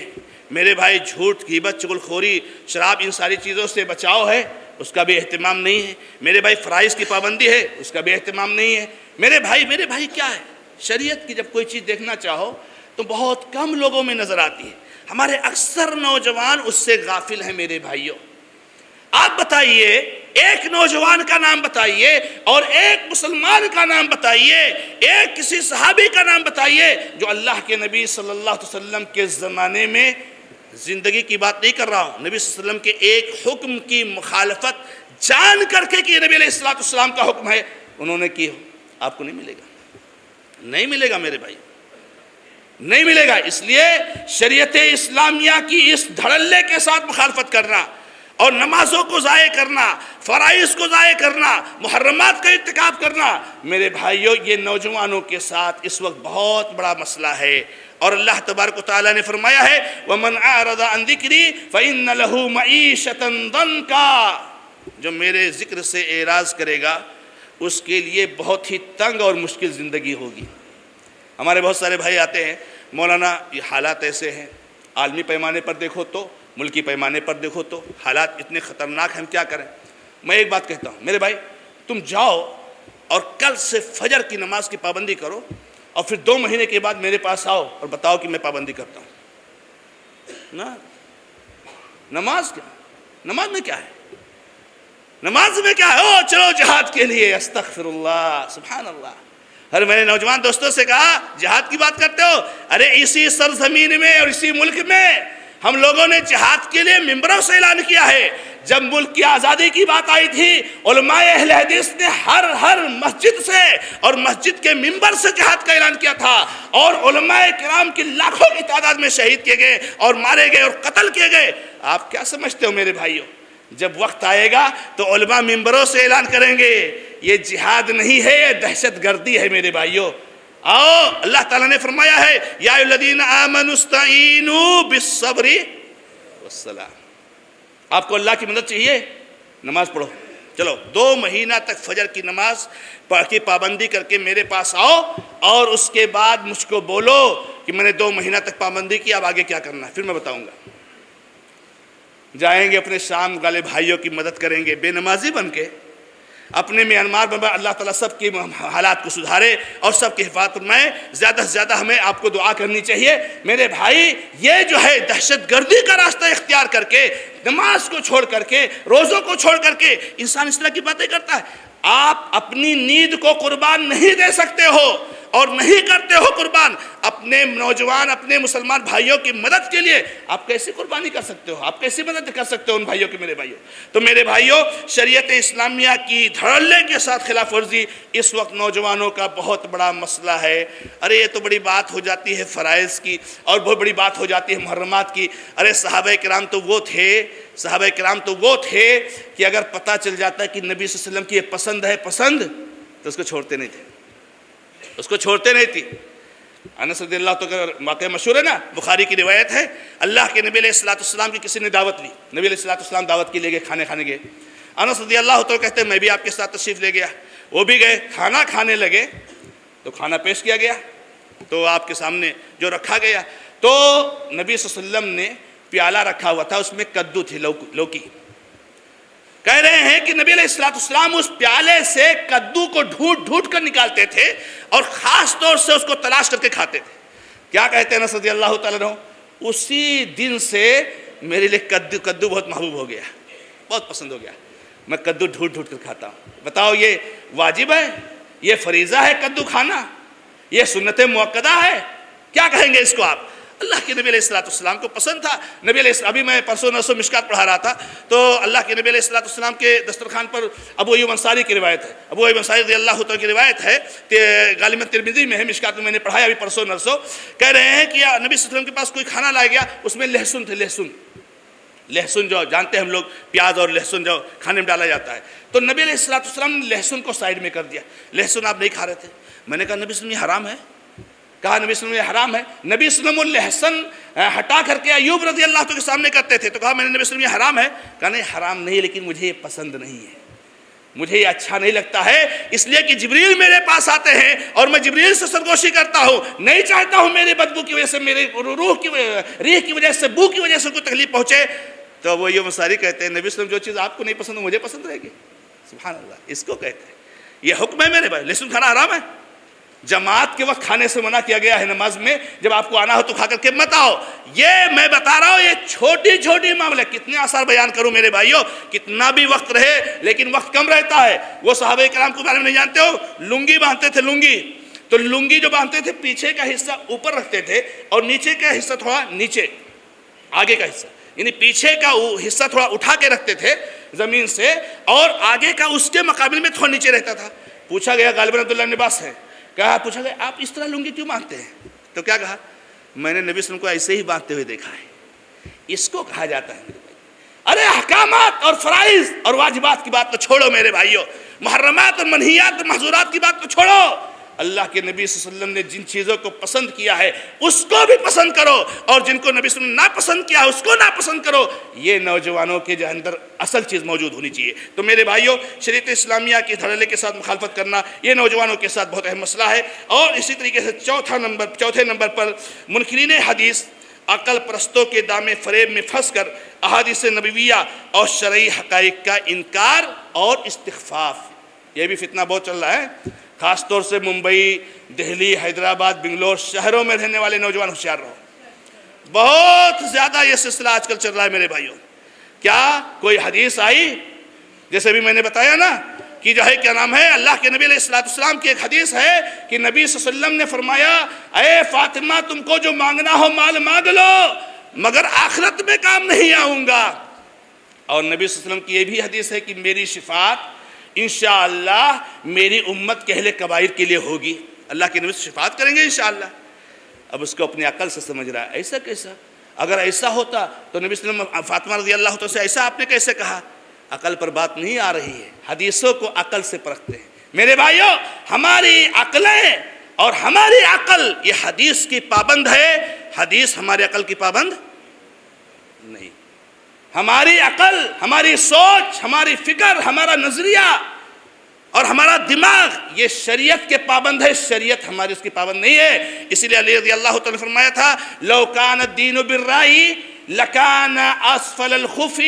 میرے بھائی جھوٹ، غیبت، چغل خوری، شراب، ان ساری چیزوں سے بچاؤ ہے، اس کا بھی اہتمام نہیں ہے۔ میرے بھائی فرائض کی پابندی ہے، اس کا بھی اہتمام نہیں ہے۔ میرے بھائی کیا ہے؟ شریعت کی جب کوئی چیز دیکھنا چاہو تو بہت کم لوگوں میں نظر آتی ہے، ہمارے اکثر نوجوان اس سے غافل ہیں۔ میرے بھائیوں، آپ بتائیے، ایک نوجوان کا نام بتائیے، اور ایک مسلمان کا نام بتائیے، ایک کسی صحابی کا نام بتائیے جو اللہ کے نبی صلی اللہ علیہ وسلم کے زمانے میں، زندگی کی بات نہیں کر رہا ہوں، نبی صلی اللہ علیہ وسلم کے ایک حکم کی مخالفت جان کر کے کہ یہ نبی علیہ السلام کا حکم ہے، انہوں نے کی ہو، آپ کو نہیں ملے گا، نہیں ملے گا میرے بھائی، نہیں ملے گا۔ اس لیے شریعت اسلامیہ کی اس دھڑلے کے ساتھ مخالفت کرنا اور نمازوں کو ضائع کرنا، فرائض کو ضائع کرنا، محرمات کا ارتکاب کرنا، میرے بھائیوں یہ نوجوانوں کے ساتھ اس وقت بہت بڑا مسئلہ ہے۔ اور اللہ تبارک و تعالیٰ نے فرمایا ہے وَمَنْ أَعْرَضَ عَنْ ذِكْرِي فَإِنَّ لَهُ مَعِيشَةً ضَنْكًا، جو میرے ذکر سے اعراض کرے گا اس کے لیے بہت ہی تنگ اور مشکل زندگی ہوگی۔ ہمارے بہت سارے بھائی آتے ہیں، مولانا یہ حالات ایسے ہیں، عالمی پیمانے پر دیکھو تو، ملکی پیمانے پر دیکھو تو حالات اتنے خطرناک ہیں، ہم کیا کریں؟ میں ایک بات کہتا ہوں میرے بھائی، تم جاؤ اور کل سے فجر کی نماز کی پابندی کرو، اور پھر 2 مہینے کے بعد میرے پاس آؤ اور بتاؤ کہ میں پابندی کرتا ہوں۔ نا نماز کیا؟ نماز میں کیا ہے؟ نماز میں کیا ہے؟ او چلو جہاد کے لیے، استغفر اللہ، سبحان اللہ۔ ہر میں نے نوجوان دوستوں سے کہا جہاد کی بات کرتے ہو؟ ارے اسی سرزمین میں اور اسی ملک میں ہم لوگوں نے جہاد کے لیے ممبروں سے اعلان کیا ہے۔ جب ملک کی آزادی کی بات آئی تھی، علماء اہل حدیث نے ہر مسجد سے اور مسجد کے ممبر سے جہاد کا اعلان کیا تھا، اور علماء کرام کی لاکھوں کی تعداد میں شہید کیے گئے اور مارے گئے اور قتل کیے گئے۔ آپ کیا سمجھتے ہو میرے بھائیوں؟ جب وقت آئے گا تو علماء ممبروں سے اعلان کریں گے یہ جہاد نہیں ہے، یہ دہشت گردی ہے میرے بھائیوں۔ آؤ، اللہ تعالیٰ نے فرمایا ہے یا ایھا الذین آمنوا استعینوا بالصبر والصلاۃ۔ آپ کو اللہ کی مدد چاہیے، نماز پڑھو۔ چلو 2 مہینہ تک فجر کی نماز پڑھ کے پابندی کر کے میرے پاس آؤ، اور اس کے بعد مجھ کو بولو کہ میں نے 2 مہینہ تک پابندی کی، اب آگے کیا کرنا ہے، پھر میں بتاؤں گا۔ جائیں گے اپنے شام والے بھائیوں کی مدد کریں گے بے نمازی بن کے، اپنے میانمار میں اللہ تعالیٰ سب کی حالات کو سدھارے اور سب کی حفاظت فرمائے۔ زیادہ سے زیادہ ہمیں آپ کو دعا کرنی چاہیے میرے بھائی۔ یہ جو ہے دہشت گردی کا راستہ اختیار کر کے، نماز کو چھوڑ کر کے، روزوں کو چھوڑ کر کے انسان اس طرح کی باتیں کرتا ہے۔ آپ اپنی نیند کو قربان نہیں دے سکتے ہو اور نہیں کرتے ہو قربان، اپنے نوجوان اپنے مسلمان بھائیوں کی مدد کے لیے آپ کیسی قربانی کر سکتے ہو؟ آپ کیسی مدد کر سکتے ہو ان بھائیوں کی میرے بھائیوں؟ تو میرے بھائیوں، شریعت اسلامیہ کی دھڑلے کے ساتھ خلاف ورزی اس وقت نوجوانوں کا بہت بڑا مسئلہ ہے۔ ارے یہ تو بڑی بات ہو جاتی ہے فرائض کی، اور بہت بڑی بات ہو جاتی ہے محرمات کی۔ ارے صحابہ کرام تو وہ تھے کہ اگر پتہ چل جاتا ہے کہ نبی صلی اللہ علیہ وسلم کی یہ پسند تو اس کو چھوڑتے نہیں تھے، انس رضی اللہ عنہ کا واقعہ مشہور ہے نا، بخاری کی روایت ہے، اللہ کے نبی علیہ السلام کی کسی نے دعوت لی، نبی علیہ السلام دعوت کے لے گئے، کھانے گئے۔ انس رضی اللہ عنہ کہتے ہیں میں بھی آپ کے ساتھ تشریف لے گیا، وہ بھی گئے، کھانا کھانے لگے تو کھانا پیش کیا گیا، تو آپ کے سامنے جو رکھا گیا تو نبی صلی اللہ علیہ وسلم نے پیالہ رکھا ہوا تھا، اس میں کدو تھی، لوکی۔ کہہ رہے ہیں کہ نبی علیہ السلام اس پیالے سے کدو کو ڈھونڈ کر نکالتے تھے اور خاص طور سے اس کو تلاش کر کے کھاتے تھے۔ کیا کہتے ہیں انس رضی اللہ تعالیٰ عنہ، اسی دن سے میرے لیے کدو بہت محبوب ہو گیا، بہت پسند ہو گیا، میں کدو ڈھونڈ کر کھاتا ہوں۔ بتاؤ یہ واجب ہے، یہ فریضہ ہے کدو کھانا، یہ سنت مؤکدہ ہے، کیا کہیں گے اس کو آپ؟ اللہ کے نبی علیہ السلام کو پسند تھا۔ نبی علیہ السلام، ابھی میں پرسوں نرسوں مشکات پڑھا رہا تھا تو اللہ کے نبی علیہ السلام کے دسترخوان پر ابو ایوب انصاری کی روایت ہے، ابو ایوب انصاری رضی اللہ عنہ کی روایت ہے، غالباً ترمذی میں ہے، مشکات میں نے پڑھایا ابھی پرسوں نرسوں۔ کہہ رہے ہیں کہ نبی صلی اللہ علیہ وسلم کے پاس کوئی کھانا لایا گیا، اس میں لہسن تھے، لہسن جو جانتے ہیں ہم لوگ، پیاز اور لہسن جو کھانے میں ڈالا جاتا ہے، تو نبی علیہ السلام نے لہسن کو سائیڈ میں کر دیا، لہسن آپ نہیں کھا رہے تھے۔ میں نے کہا نبی صلی اللہ علیہ وسلم یہ حرام ہے؟ کہا نبی صلی اللہ علیہ وسلم یہ حرام ہے۔ نبی صلی اللہ علیہ وسلم لہسن ہٹا کر کے ایوب رضی اللہ عنہ کے سامنے کرتے تھے، تو کہا میں نے نبی صلی اللہ علیہ وسلم یہ حرام ہے؟ کہا نہیں حرام نہیں، لیکن مجھے یہ پسند نہیں ہے، مجھے یہ اچھا نہیں لگتا ہے، اس لیے کہ جبریل میرے پاس آتے ہیں اور میں جبریل سے سرگوشی کرتا ہوں، نہیں چاہتا ہوں میرے بدبو کی وجہ سے، میرے روح کی ریح کی وجہ سے، بو کی وجہ سے کوئی تکلیف پہنچے۔ تو وہ یہ مساری کہتے ہیں نبی صلی اللہ علیہ وسلم جو چیز آپ کو نہیں پسند مجھے پسند رہے گی، سبحان اللہ، اس کو کہتے ہیں یہ حکم ہے میرے بھائی۔ لہسن کھانا حرام ہے، جماعت کے وقت کھانے سے منع کیا گیا ہے، نماز میں جب آپ کو آنا ہو تو کھا کر کے مت آؤ۔ یہ میں بتا رہا ہوں، یہ چھوٹی معاملہ، کتنے آثار بیان کروں میرے بھائیوں، کتنا بھی وقت رہے لیکن وقت کم رہتا ہے۔ وہ صحابہ کرام کو بارے میں نہیں جانتے ہو، لنگی باندھتے تھے، تو لنگی جو باندھتے تھے پیچھے کا حصہ اوپر رکھتے تھے اور نیچے کا حصہ تھوڑا نیچے، آگے کا حصہ یعنی پیچھے کا حصہ تھوڑا اٹھا کے رکھتے تھے زمین سے، اور آگے کا اس کے مقابل میں تھوڑا نیچے رہتا تھا۔ پوچھا گیا، غالباً عبداللہ بن عباس ہے، پوچھا گیا آپ اس طرح لنگی کیوں باندھتے ہیں؟ تو کیا کہا، میں نے نبی صلی اللہ علیہ وسلم کو ایسے ہی باندھتے ہوئے دیکھا ہے۔ اس کو کہا جاتا ہے میرے بھائی، ارے احکامات اور فرائض اور واجبات کی بات تو چھوڑو میرے بھائیوں، محرمات اور منہیات اور محظورات کی بات تو چھوڑو، اللہ کے نبی صلی اللہ علیہ وسلم نے جن چیزوں کو پسند کیا ہے اس کو بھی پسند کرو، اور جن کو نبی صلی اللہ علیہ وسلم نے ناپسند کیا ہے اس کو ناپسند کرو۔ یہ نوجوانوں کے اندر اصل چیز موجود ہونی چاہیے۔ تو میرے بھائیوں، شریعت اسلامیہ کے دھڑلے کے ساتھ مخالفت کرنا یہ نوجوانوں کے ساتھ بہت اہم مسئلہ ہے۔ اور اسی طریقے سے چوتھے نمبر پر منکرین حدیث عقل پرستوں کے دامے فریب میں پھنس کر احادیث نبویہ اور شرعی حقائق کا انکار اور استخفاف، یہ بھی فتنہ بہت چل رہا ہے، خاص طور سے ممبئی، دہلی، حیدرآباد، بنگلور شہروں میں رہنے والے نوجوان ہوشیار رہو، بہت زیادہ یہ سلسلہ آج کل چل رہا ہے میرے بھائیوں۔ کیا کوئی حدیث آئی، جیسے بھی میں نے بتایا نا کہ جو ہے کیا نام ہے، اللہ کے نبی علیہ السلام کی ایک حدیث ہے کہ نبی صلی اللہ علیہ وسلم نے فرمایا، اے فاطمہ تم کو جو مانگنا ہو مال مانگ لو مگر آخرت میں کام نہیں آؤں گا۔ اور نبی صلی اللہ علیہ وسلم کی یہ بھی حدیث ہے کہ میری شفاعت انشاءاللہ میری امت کے اہل کبائر کے لیے ہوگی، اللہ کے نبی سے شفاعت کریں گے انشاءاللہ۔ اب اس کو اپنی عقل سے سمجھ رہا ہے، ایسا کیسا؟ اگر ایسا ہوتا تو نبی صلی اللہ علیہ وسلم فاطمہ رضی اللہ عنہا سے ایسا آپ نے کیسے کہا؟ عقل پر بات نہیں آ رہی ہے، حدیثوں کو عقل سے پرکھتے ہیں میرے بھائیوں۔ ہماری عقلیں اور ہماری عقل یہ حدیث کی پابند ہے، حدیث ہماری عقل کی پابند نہیں۔ ہماری عقل، ہماری سوچ، ہماری فکر، ہمارا نظریہ اور ہمارا دماغ یہ شریعت کے پابند ہے، شریعت ہماری اس کی پابند نہیں ہے۔ اسی لیے علی رضی اللہ تعالیٰ نے فرمایا تھا، لو کان الدین بالرأی لکان اسفل الخف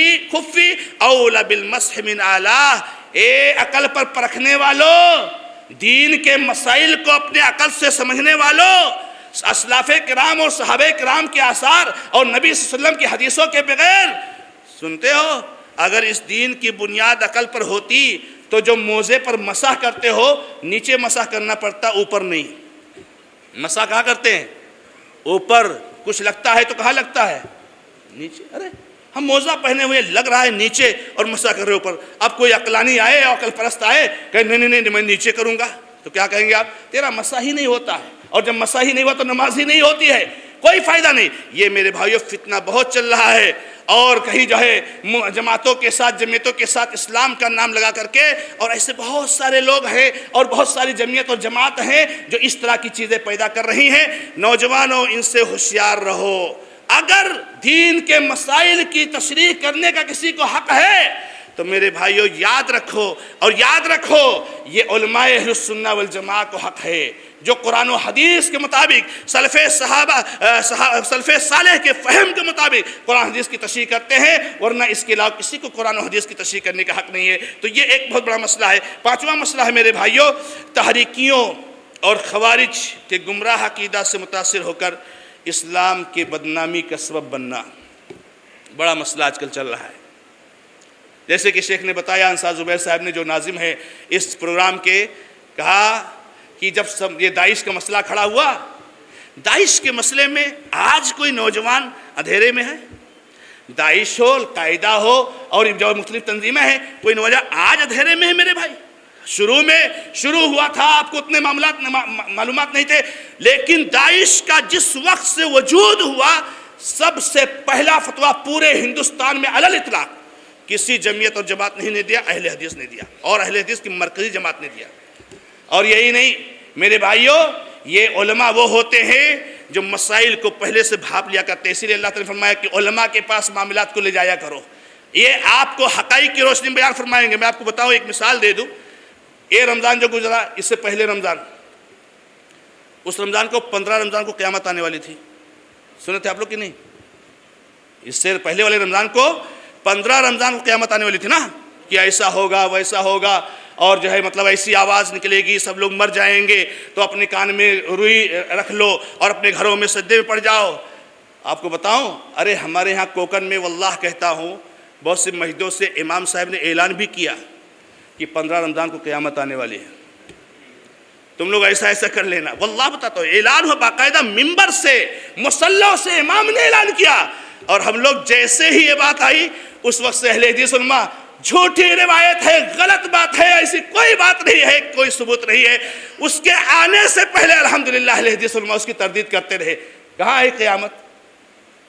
اولا بالمسح من اعلیٰ۔ اے عقل پر پرکھنے والوں، دین کے مسائل کو اپنے عقل سے سمجھنے والوں، اسلاف کرام اور صحابہ کرام کے آثار اور نبی صلی اللہ علیہ وسلم کی حدیثوں کے بغیر سنتے ہو، اگر اس دین کی بنیاد عقل پر ہوتی تو جو موزے پر مسح کرتے ہو نیچے مسح کرنا پڑتا، اوپر نہیں۔ مسح کہاں کرتے ہیں؟ اوپر۔ کچھ لگتا ہے تو کہاں لگتا ہے؟ نیچے۔ ارے ہم موزہ پہنے ہوئے لگ رہا ہے نیچے اور مسح کر رہے اوپر۔ اب کوئی عقلانی آئے اور عقل پرست آئے کہ نہیں میں نیچے کروں گا، تو کیا کہیں گے آپ؟ تیرا مسح ہی نہیں ہوتا ہے، اور جب مسح ہی نہیں ہوا تو نماز ہی نہیں ہوتی ہے، کوئی فائدہ نہیں۔ یہ میرے بھائیوں فتنہ بہت چل رہا ہے، اور کہیں جو ہے جماعتوں کے ساتھ، جمعیتوں کے ساتھ اسلام کا نام لگا کر کے، اور ایسے بہت سارے لوگ ہیں اور بہت ساری جمعیت اور جماعت ہیں جو اس طرح کی چیزیں پیدا کر رہی ہیں۔ نوجوانوں ان سے ہوشیار رہو۔ اگر دین کے مسائل کی تشریح کرنے کا کسی کو حق ہے تو میرے بھائیوں یاد رکھو، اور یاد رکھو یہ علماء اہل السنہ والجماعہ کو حق ہے، جو قرآن و حدیث کے مطابق سلف صالح کے فہم کے مطابق قرآن حدیث کی تشریح کرتے ہیں، ورنہ اس کے علاوہ کسی کو قرآن و حدیث کی تشریح کرنے کا حق نہیں ہے۔ تو یہ ایک بہت بڑا مسئلہ ہے۔ پانچواں مسئلہ ہے میرے بھائیوں، تحریکیوں اور خوارج کے گمراہ عقیدہ سے متاثر ہو کر اسلام کے بدنامی کا سبب بننا، بڑا مسئلہ آج کل چل رہا ہے۔ جیسے کہ شیخ نے بتایا، انصار زبیر صاحب نے جو ناظم ہے اس پروگرام کے، کہا کہ جب یہ داعش کا مسئلہ کھڑا ہوا، داعش کے مسئلے میں آج کوئی نوجوان اندھیرے میں ہے؟ داعش ہو، القاعدہ ہو اور جو مختلف تنظیمیں ہیں، کوئی نوجوان آج اندھیرے میں ہے میرے بھائی؟ شروع ہوا تھا، آپ کو اتنے معلومات نہیں تھے، لیکن داعش کا جس وقت سے وجود ہوا، سب سے پہلا فتویٰ پورے ہندوستان میں علی الاطلاق کسی جمعیت اور جماعت نے دیا، اہل حدیث نے دیا، اور اہل حدیث کی مرکزی جماعت نے دیا۔ اور یہی نہیں میرے بھائیوں، یہ علماء وہ ہوتے ہیں جو مسائل کو پہلے سے بھاپ لیا کرتے ہیں۔ اسی لیے اللہ تعالیٰ نے فرمایا کہ علماء کے پاس معاملات کو لے جایا کرو، یہ آپ کو حقائق کی روشنی بیان فرمائیں گے۔ میں آپ کو بتاؤں، ایک مثال دے دوں۔ یہ رمضان جو گزرا، اس سے پہلے رمضان، اس رمضان کو 15 رمضان کو قیامت آنے والی تھی، سنے تھے آپ لوگ کہ نہیں؟ اس سے پہلے والے رمضان کو 15 رمضان کو قیامت آنے والی تھی نا، کہ ایسا ہوگا ویسا ہوگا، اور جو ہے مطلب ایسی آواز نکلے گی، سب لوگ مر جائیں گے، تو اپنے کان میں روئی رکھ لو اور اپنے گھروں میں سجدے میں پڑ جاؤ۔ آپ کو بتاؤں، ارے ہمارے ہاں کوکن میں واللہ کہتا ہوں، بہت سے مسجدوں سے امام صاحب نے اعلان بھی کیا کہ 15 رمضان کو قیامت آنے والی ہے، تم لوگ ایسا کر لینا۔ واللہ بتاتا ہوں، اعلان ہو باقاعدہ، ممبر سے، مصلوں سے امام نے اعلان کیا، اور ہم لوگ جیسے ہی یہ بات آئی، اس وقت سے اہل حدیث علماء، جھوٹی روایت ہے، غلط بات ہے، ایسی کوئی بات نہیں ہے، کوئی ثبوت نہیں ہے، اس کے آنے سے پہلے الحمدللہ اہل حدیث علماء اس کی تردید کرتے رہے۔ کہاں ہے قیامت؟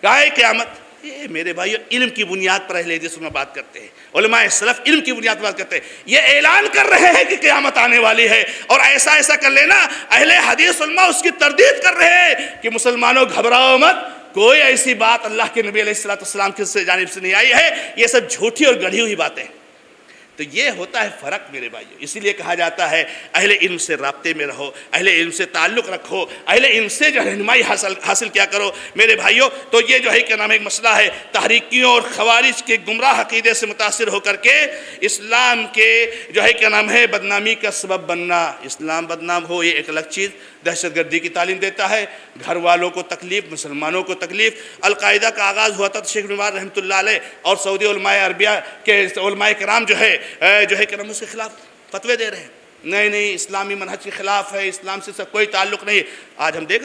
کہاں ہے قیامت؟ یہ میرے بھائیو علم کی بنیاد پر اہل حدیث میں بات کرتے ہیں، علماء سلف علم کی بنیاد پر بات کرتے ہیں، یہ اعلان کر رہے ہیں کہ قیامت آنے والی ہے اور ایسا ایسا کر لینا، اہل حدیث علماء اس کی تردید کر رہے ہیں کہ مسلمانوں گھبراؤ مت، کوئی ایسی بات اللہ کے نبی علیہ السلام کی جانب سے نہیں آئی ہے، یہ سب جھوٹی اور گڑھی ہوئی باتیں ہیں۔ تو یہ ہوتا ہے فرق میرے بھائیو، اسی لیے کہا جاتا ہے اہل علم سے رابطے میں رہو، اہل علم سے تعلق رکھو، اہل علم سے جو رہنمائی حاصل کیا کرو میرے بھائیو۔ تو یہ جو ہے کیا نام ایک مسئلہ ہے، تحریکیوں اور خوارج کے گمراہ عقیدے سے متاثر ہو کر کے اسلام کے جو ہے کیا نام ہے بدنامی کا سبب بننا، اسلام بدنام ہو یہ ایک الگ چیز، دہشت گردی کی تعلیم دیتا ہے، گھر والوں کو تکلیف، مسلمانوں کو تکلیف۔ القاعدہ کا آغاز ہوا تھا شیخ ابن باز رحمۃ اللہ علیہ اور سعودی علماء عربیہ کے علماء کرام جو ہے کہ اس کے خلاف فتوے دے رہے ہیں، نہیں اسلامی منہج کے خلاف ہے، اسلام سے کوئی تعلق نہیں۔ آج ہم دیکھ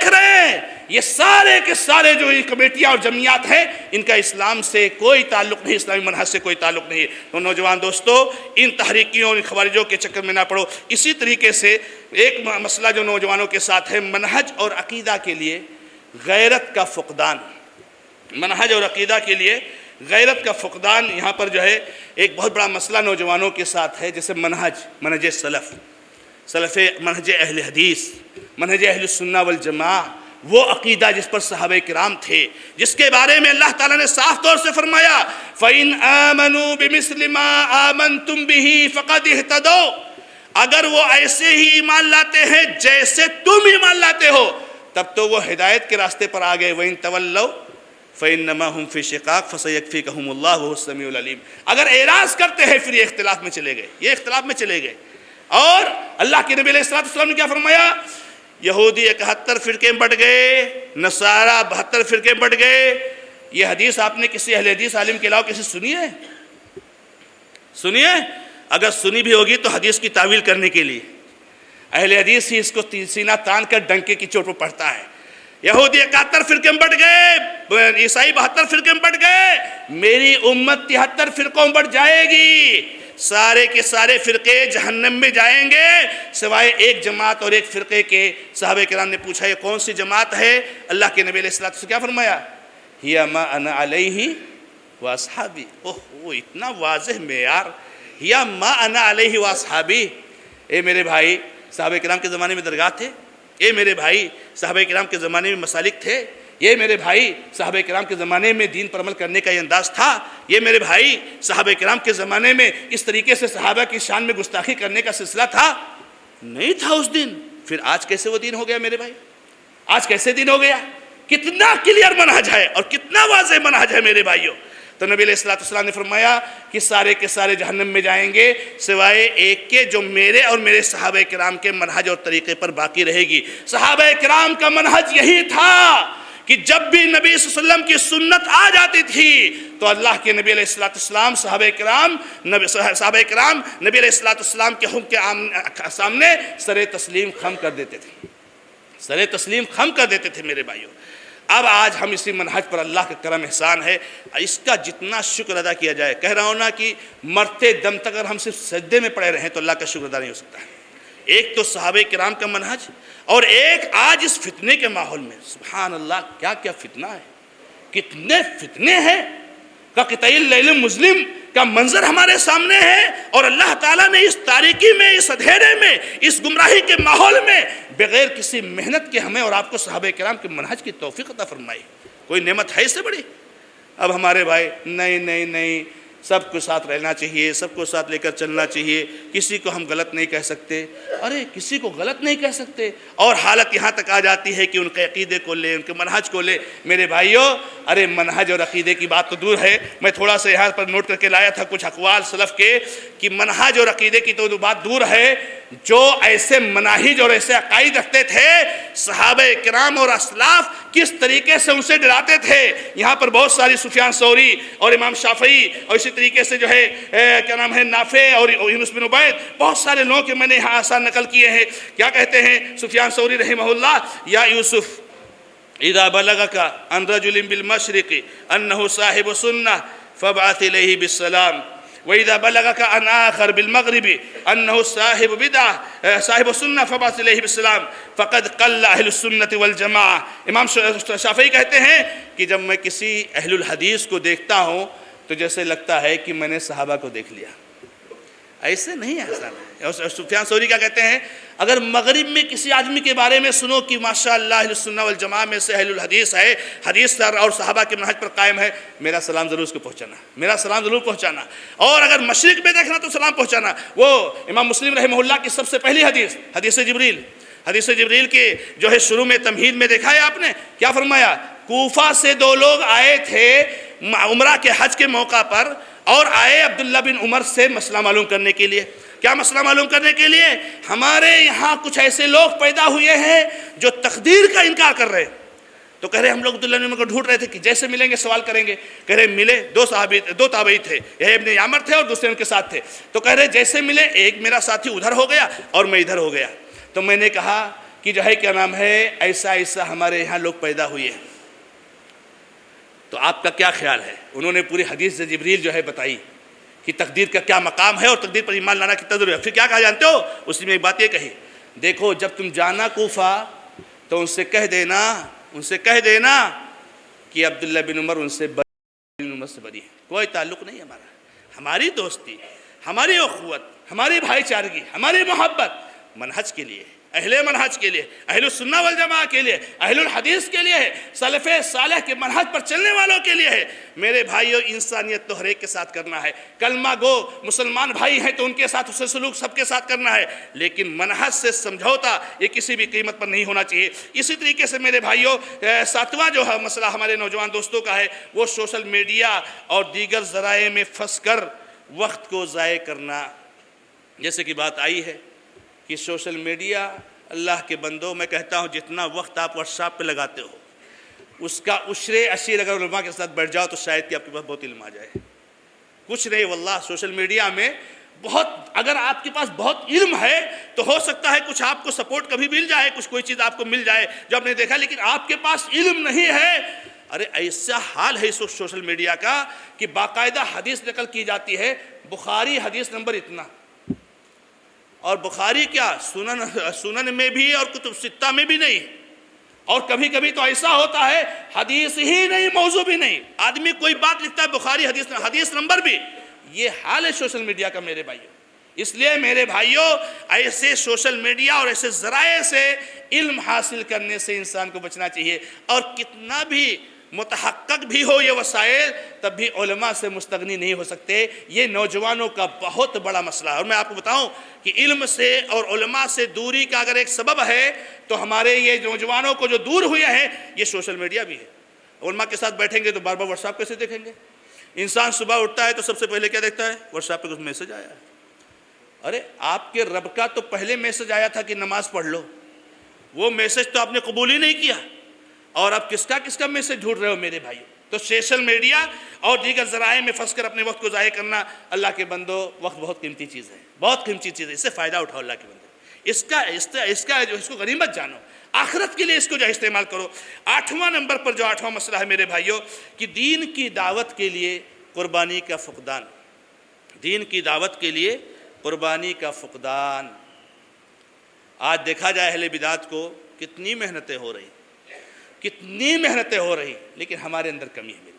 رہے ہیں یہ سارے کے سارے جو کمیٹیاں اور جمعیات ہیں ان کا اسلام سے کوئی تعلق نہیں، اسلامی منہج سے کوئی تعلق نہیں۔ تو نوجوان دوستو ان تحریکیوں اور ان خوارجوں کے چکر میں نہ پڑو۔ اسی طریقے سے ایک مسئلہ جو نوجوانوں کے ساتھ ہے، منہج اور عقیدہ کے لیے غیرت کا فقدان، منہج اور عقیدہ کے لیے غیرت کا فقدان یہاں پر جو ہے ایک بہت بڑا مسئلہ نوجوانوں کے ساتھ ہے۔ جیسے منہج سلف، منہج اہل حدیث، منہج اہل سنہ والجماعہ، وہ عقیدہ جس پر صحابہ کرام تھے، جس کے بارے میں اللہ تعالیٰ نے صاف طور سے فرمایا فَإِنْ آمَنُوا بِمِثْلِ مَا آمَنْتُمْ بِهِ فَقَدْ اهْتَدَوْا، اگر وہ ایسے ہی ایمان لاتے ہیں جیسے تم ایمان لاتے ہو تب تو وہ ہدایت کے راستے پر آ گئے۔ وَإِنْ تَوَلَّوْا فَإِنَّمَا هُمْ فِي شِقَاقٍ فَسَيَكْفِيكَهُمُ اللَّهُ وَهُوَ السَّمِيعُ الْعَلِيمُ، اگر اعراض کرتے ہیں پھر یہ اختلاف میں چلے گئے، اور اللہ کے نبی علیہ السلام نے کیا فرمایا؟ یہودی 71 فرقے بٹ گئے، نصارہ 72 فرقے بٹ گئے۔ یہ حدیث آپ نے کسی اہل حدیث عالم کے علاوہ کسی سنی ہے؟ اگر سنی بھی ہوگی تو حدیث کی تعویل کرنے کے لیے، اہل حدیث ہی اس کو سینہ تان کر ڈنکے کی چوٹ پر پڑھتا ہے۔ یہودی 71 فرقے میں بٹ گئے، عیسائی 72 فرقے میں بٹ گئے، میری امت 73 فرقوں میں بٹ جائے گی، سارے کے سارے فرقے جہنم میں جائیں گے سوائے ایک جماعت اور ایک فرقے کے۔ صحابہ کرام نے پوچھا یہ کون سی جماعت ہے؟ اللہ کے نبی علیہ السلام سے کیا فرمایا؟ ہی ما انا علیہ واصحابی۔ اوہ اتنا واضح معیار، ہی ما انا علیہ واصحابی۔ اے میرے بھائی صحابہ کرام کے زمانے میں درگاہ تھے، اے میرے بھائی صحابہ کرام کے زمانے میں مسالک تھے، یہ میرے بھائی صحابہ کرام کے زمانے میں دین پر عمل کرنے کا یہ انداز تھا، یہ میرے بھائی صحابہ کرام کے زمانے میں اس طریقے سے صحابہ کی شان میں گستاخی کرنے کا سلسلہ تھا؟ نہیں تھا اس دن۔ پھر آج کیسے وہ دین ہو گیا میرے بھائی؟ آج کیسے دین ہو گیا؟ کتنا کلیئر منہج ہے اور کتنا واضح منہج ہے میرے بھائیوں۔ تو نبی علیہ السلام نے فرمایا کہ سارے کے سارے جہنم میں جائیں گے سوائے ایک کے جو میرے اور میرے صحابہ کرام کے منہج اور طریقے پر باقی رہے گی۔ صحابہ کرام کا منہج یہی تھا کہ جب بھی نبی صلی اللہ علیہ وسلم کی سنت آ جاتی تھی تو اللہ کے نبی علیہ السلام صحابہ کرام نبی علیہ السلام کے حکم کے سامنے سر تسلیم خم کر دیتے تھے میرے بھائیوں۔ اب آج ہم اسی منہج پر اللہ کا کرم احسان ہے، اس کا جتنا شکر ادا کیا جائے، کہہ رہا ہوں نا کہ مرتے دم تک اگر ہم صرف سجدے میں پڑے رہیں تو اللہ کا شکر ادا نہیں ہو سکتا ہے۔ ایک تو صحابہ کرام کا منہج، اور ایک آج اس فتنے کے ماحول میں سبحان اللہ کیا کیا فتنہ ہے، کتنے فتنے ہیں۔ کا قطعی اللیل مظلم کا منظر ہمارے سامنے ہے، اور اللہ تعالیٰ نے اس تاریکی میں، اس اندھیرے میں، اس گمراہی کے ماحول میں بغیر کسی محنت کے ہمیں اور آپ کو صحابہ کرام کے منہج کی توفیق عطا فرمائی۔ کوئی نعمت ہے اس سے بڑی؟ اب ہمارے بھائی نہیں سب کو ساتھ رہنا چاہیے، سب کو ساتھ لے کر چلنا چاہیے، کسی کو ہم غلط نہیں کہہ سکتے۔ ارے کسی کو غلط نہیں کہہ سکتے، اور حالت یہاں تک آ جاتی ہے کہ ان کے عقیدے کو لے، ان کے منہج کو لے۔ میرے بھائیوں ارے منہج اور عقیدے کی بات تو دور ہے، میں تھوڑا سا یہاں پر نوٹ کر کے لایا تھا کچھ اقوال سلف کے کہ منہج اور عقیدے کی تو بات دور ہے، جو ایسے مناہج اور ایسے عقائد رکھتے تھے صحابہ کرام اور اسلاف کس طریقے سے ان سے ڈراتے تھے۔ یہاں پر بہت ساری سفیان ثوری اور امام شافعی اور اسی طریقے سے جو ہے کیا نام ہے نافع اور یونس بن عبید، بہت سارے لوگوں کے میں نے یہاں آسان نقل کیے ہیں۔ کیا کہتے ہیں سفیان ثوری رحمہ اللہ؟ یا یوسف اذا بلغک عن رجل بالمشرق انہ صاحب سنہ فابعث الیہ بالسلام وَإِذَا بَلَغَكَ عَنْ آخَرٍ بِالْمَغْرِبِ أَنَّهُ صَاحِبُ بِدْعَةٍ صاحب السنہ فبعث إليه بالسلام فقد قل أهل السنة والجماعة۔ امام شافعی کہتے ہیں کہ جب میں کسی اہل الحدیث کو دیکھتا ہوں تو جیسے لگتا ہے کہ میں نے صحابہ کو دیکھ لیا، ایسے نہیں ہے۔ سفیان ثوری کیا کہتے ہیں، اگر مغرب میں کسی آدمی کے بارے میں سنو کہ ماشاءاللہ اہل السنہ والجماعہ میں سے اہل الحدیث ہے، حدیث اور صحابہ کے منہج پر قائم ہے، میرا سلام ضرور اس کو پہنچانا، میرا سلام ضرور پہنچانا۔ اور اگر مشرق میں دیکھنا تو سلام پہنچانا۔ وہ امام مسلم رحمہ اللہ کی سب سے پہلی حدیث حدیث جبریل کے جو ہے شروع میں تمہید میں دیکھا ہے آپ نے، کیا فرمایا؟ کوفہ سے 2 لوگ آئے تھے عمرہ کے حج کے موقع پر، اور آئے عبداللہ بن عمر سے مسئلہ معلوم کرنے کے لیے۔ کیا مسئلہ معلوم کرنے کے لیے؟ ہمارے یہاں کچھ ایسے لوگ پیدا ہوئے ہیں جو تقدیر کا انکار کر رہے ہیں۔ تو کہہ رہے ہم لوگ عبداللہ بن عمر کو ڈھونڈ رہے تھے کہ جیسے ملیں گے سوال کریں گے۔ کہہ رہے ملے، 2 تابعی تھے، یہ ابن یامر تھے اور دوسرے ان کے ساتھ تھے۔ تو کہہ رہے جیسے ملے، ایک میرا ساتھی ادھر ہو گیا اور میں ادھر ہو گیا۔ تو میں نے کہا کہ جو ہے کیا نام ہے، ایسا ہمارے یہاں لوگ پیدا ہوئے ہیں، تو آپ کا کیا خیال ہے؟ انہوں نے پوری حدیث جبریل جو ہے بتائی کہ تقدیر کا کیا مقام ہے اور تقدیر پر ایمان لانا کتنا ضروری ہے۔ پھر کیا کہا جانتے ہو؟ اسی میں ایک بات یہ کہی، دیکھو جب تم جانا کوفہ تو ان سے کہہ دینا کہ عبداللہ بن عمر ان سے بری ہے، کوئی تعلق نہیں ہمارا، ہماری دوستی، ہماری اخوت، ہماری بھائی چارگی، ہماری محبت منہج کے لیے، اہل منہج کے لیے، اہل السنہ والجماعہ کے لیے، اہل الحدیث کے لیے ہے، سلف صالح کے منہج پر چلنے والوں کے لیے ہے۔ میرے بھائیو، انسانیت تو ہر ایک کے ساتھ کرنا ہے، کلمہ گو مسلمان بھائی ہیں تو ان کے ساتھ اسے سلوک سب کے ساتھ کرنا ہے، لیکن منہج سے سمجھوتا یہ کسی بھی قیمت پر نہیں ہونا چاہیے۔ اسی طریقے سے میرے بھائیو، 7واں جو ہے مسئلہ ہمارے نوجوان دوستوں کا ہے، وہ سوشل میڈیا اور دیگر ذرائع میں پھنس کر وقت کو ضائع کرنا۔ جیسے کہ بات آئی ہے کہ سوشل میڈیا، اللہ کے بندوں، میں کہتا ہوں جتنا وقت آپ واٹس ایپ پہ لگاتے ہو اس کا عشر اگر علماء کے ساتھ بیٹھ جاؤ تو شاید کہ آپ کے پاس بہت علم آ جائے۔ کچھ نہیں واللہ، سوشل میڈیا میں اگر آپ کے پاس بہت علم ہے تو ہو سکتا ہے کچھ آپ کو سپورٹ کبھی مل جائے، کوئی چیز آپ کو مل جائے جو آپ نے دیکھا، لیکن آپ کے پاس علم نہیں ہے۔ ارے ایسا حال ہے اس وقت سوشل میڈیا کا کہ باقاعدہ حدیث نقل کی جاتی ہے، بخاری حدیث نمبر اتنا، اور بخاری کیا سنن میں بھی اور کتب ستہ میں بھی نہیں، اور کبھی کبھی تو ایسا ہوتا ہے حدیث ہی نہیں، موضوع بھی نہیں، آدمی کوئی بات لکھتا ہے بخاری حدیث نمبر بھی۔ یہ حال ہے سوشل میڈیا کا میرے بھائیوں۔ اس لیے میرے بھائیوں، ایسے سوشل میڈیا اور ایسے ذرائع سے علم حاصل کرنے سے انسان کو بچنا چاہیے، اور کتنا بھی متحقق بھی ہو یہ وسائل تب بھی علماء سے مستغنی نہیں ہو سکتے۔ یہ نوجوانوں کا بہت بڑا مسئلہ ہے، اور میں آپ کو بتاؤں کہ علم سے اور علماء سے دوری کا اگر ایک سبب ہے تو ہمارے یہ نوجوانوں کو جو دور ہوئے ہیں یہ سوشل میڈیا بھی ہے۔ علماء کے ساتھ بیٹھیں گے تو بار بار واٹس ایپ کیسے دیکھیں گے؟ انسان صبح اٹھتا ہے تو سب سے پہلے کیا دیکھتا ہے؟ واٹس ایپ پہ کچھ میسج آیا ہے۔ ارے آپ کے رب کا تو پہلے میسج آیا تھا کہ نماز پڑھ لو، وہ میسج تو آپ نے قبول ہی نہیں کیا، اور اب کس کا میسج ڈھونڈ رہے ہو میرے بھائیو؟ تو سوشل میڈیا اور دیگر ذرائع میں پھنس کر اپنے وقت کو ضائع کرنا، اللہ کے بندو، وقت بہت قیمتی چیز ہے، بہت قیمتی چیز ہے، اس سے فائدہ اٹھاؤ اللہ کے بندو، اس کو غنیمت جانو، آخرت کے لیے اس کو جو استعمال کرو۔ 8واں نمبر پر جو 8واں مسئلہ ہے میرے بھائیو کہ دین کی دعوت کے لیے قربانی کا فقدان، دین کی دعوت کے لیے قربانی کا فقدان۔ آج دیکھا جائے اہل بدعت کو کتنی محنتیں ہو رہی، لیکن ہمارے اندر کمی ہے،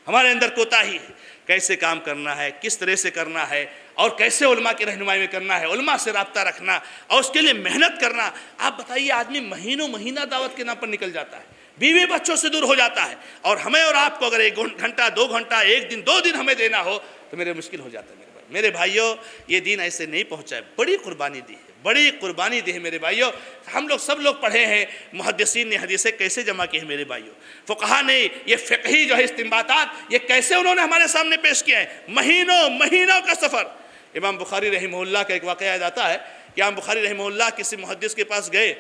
ہمارے اندر کوتاہی ہے، کیسے کام کرنا ہے، کس طرح سے کرنا ہے، اور کیسے علماء کی رہنمائی میں کرنا ہے، علماء سے رابطہ رکھنا اور اس کے لیے محنت کرنا۔ آپ بتائیے، آدمی مہینہ دعوت کے نام پر نکل جاتا ہے، بیوی بچوں سے دور ہو جاتا ہے، اور ہمیں اور آپ کو اگر 1 گھنٹہ 2 گھنٹہ 1 دن 2 دن ہمیں دینا ہو تو میرے مشکل ہو جاتا ہے۔ میرے بھائیوں، یہ دین ایسے نہیں پہنچا ہے، بڑی قربانی دی ہے میرے بھائیوں۔ ہم لوگ سب لوگ پڑھے ہیں، محدثین نے حدیثیں کیسے جمع کی ہیں میرے بھائیوں، فقہا نے یہ فقہی جو ہے استنباطات یہ کیسے انہوں نے ہمارے سامنے پیش کیا ہے، مہینوں کا سفر۔ امام بخاری رحمہ اللہ کا ایک واقعہ یاد آتا ہے کہ امام بخاری رحمہ اللہ کسی محدث کے پاس گئے،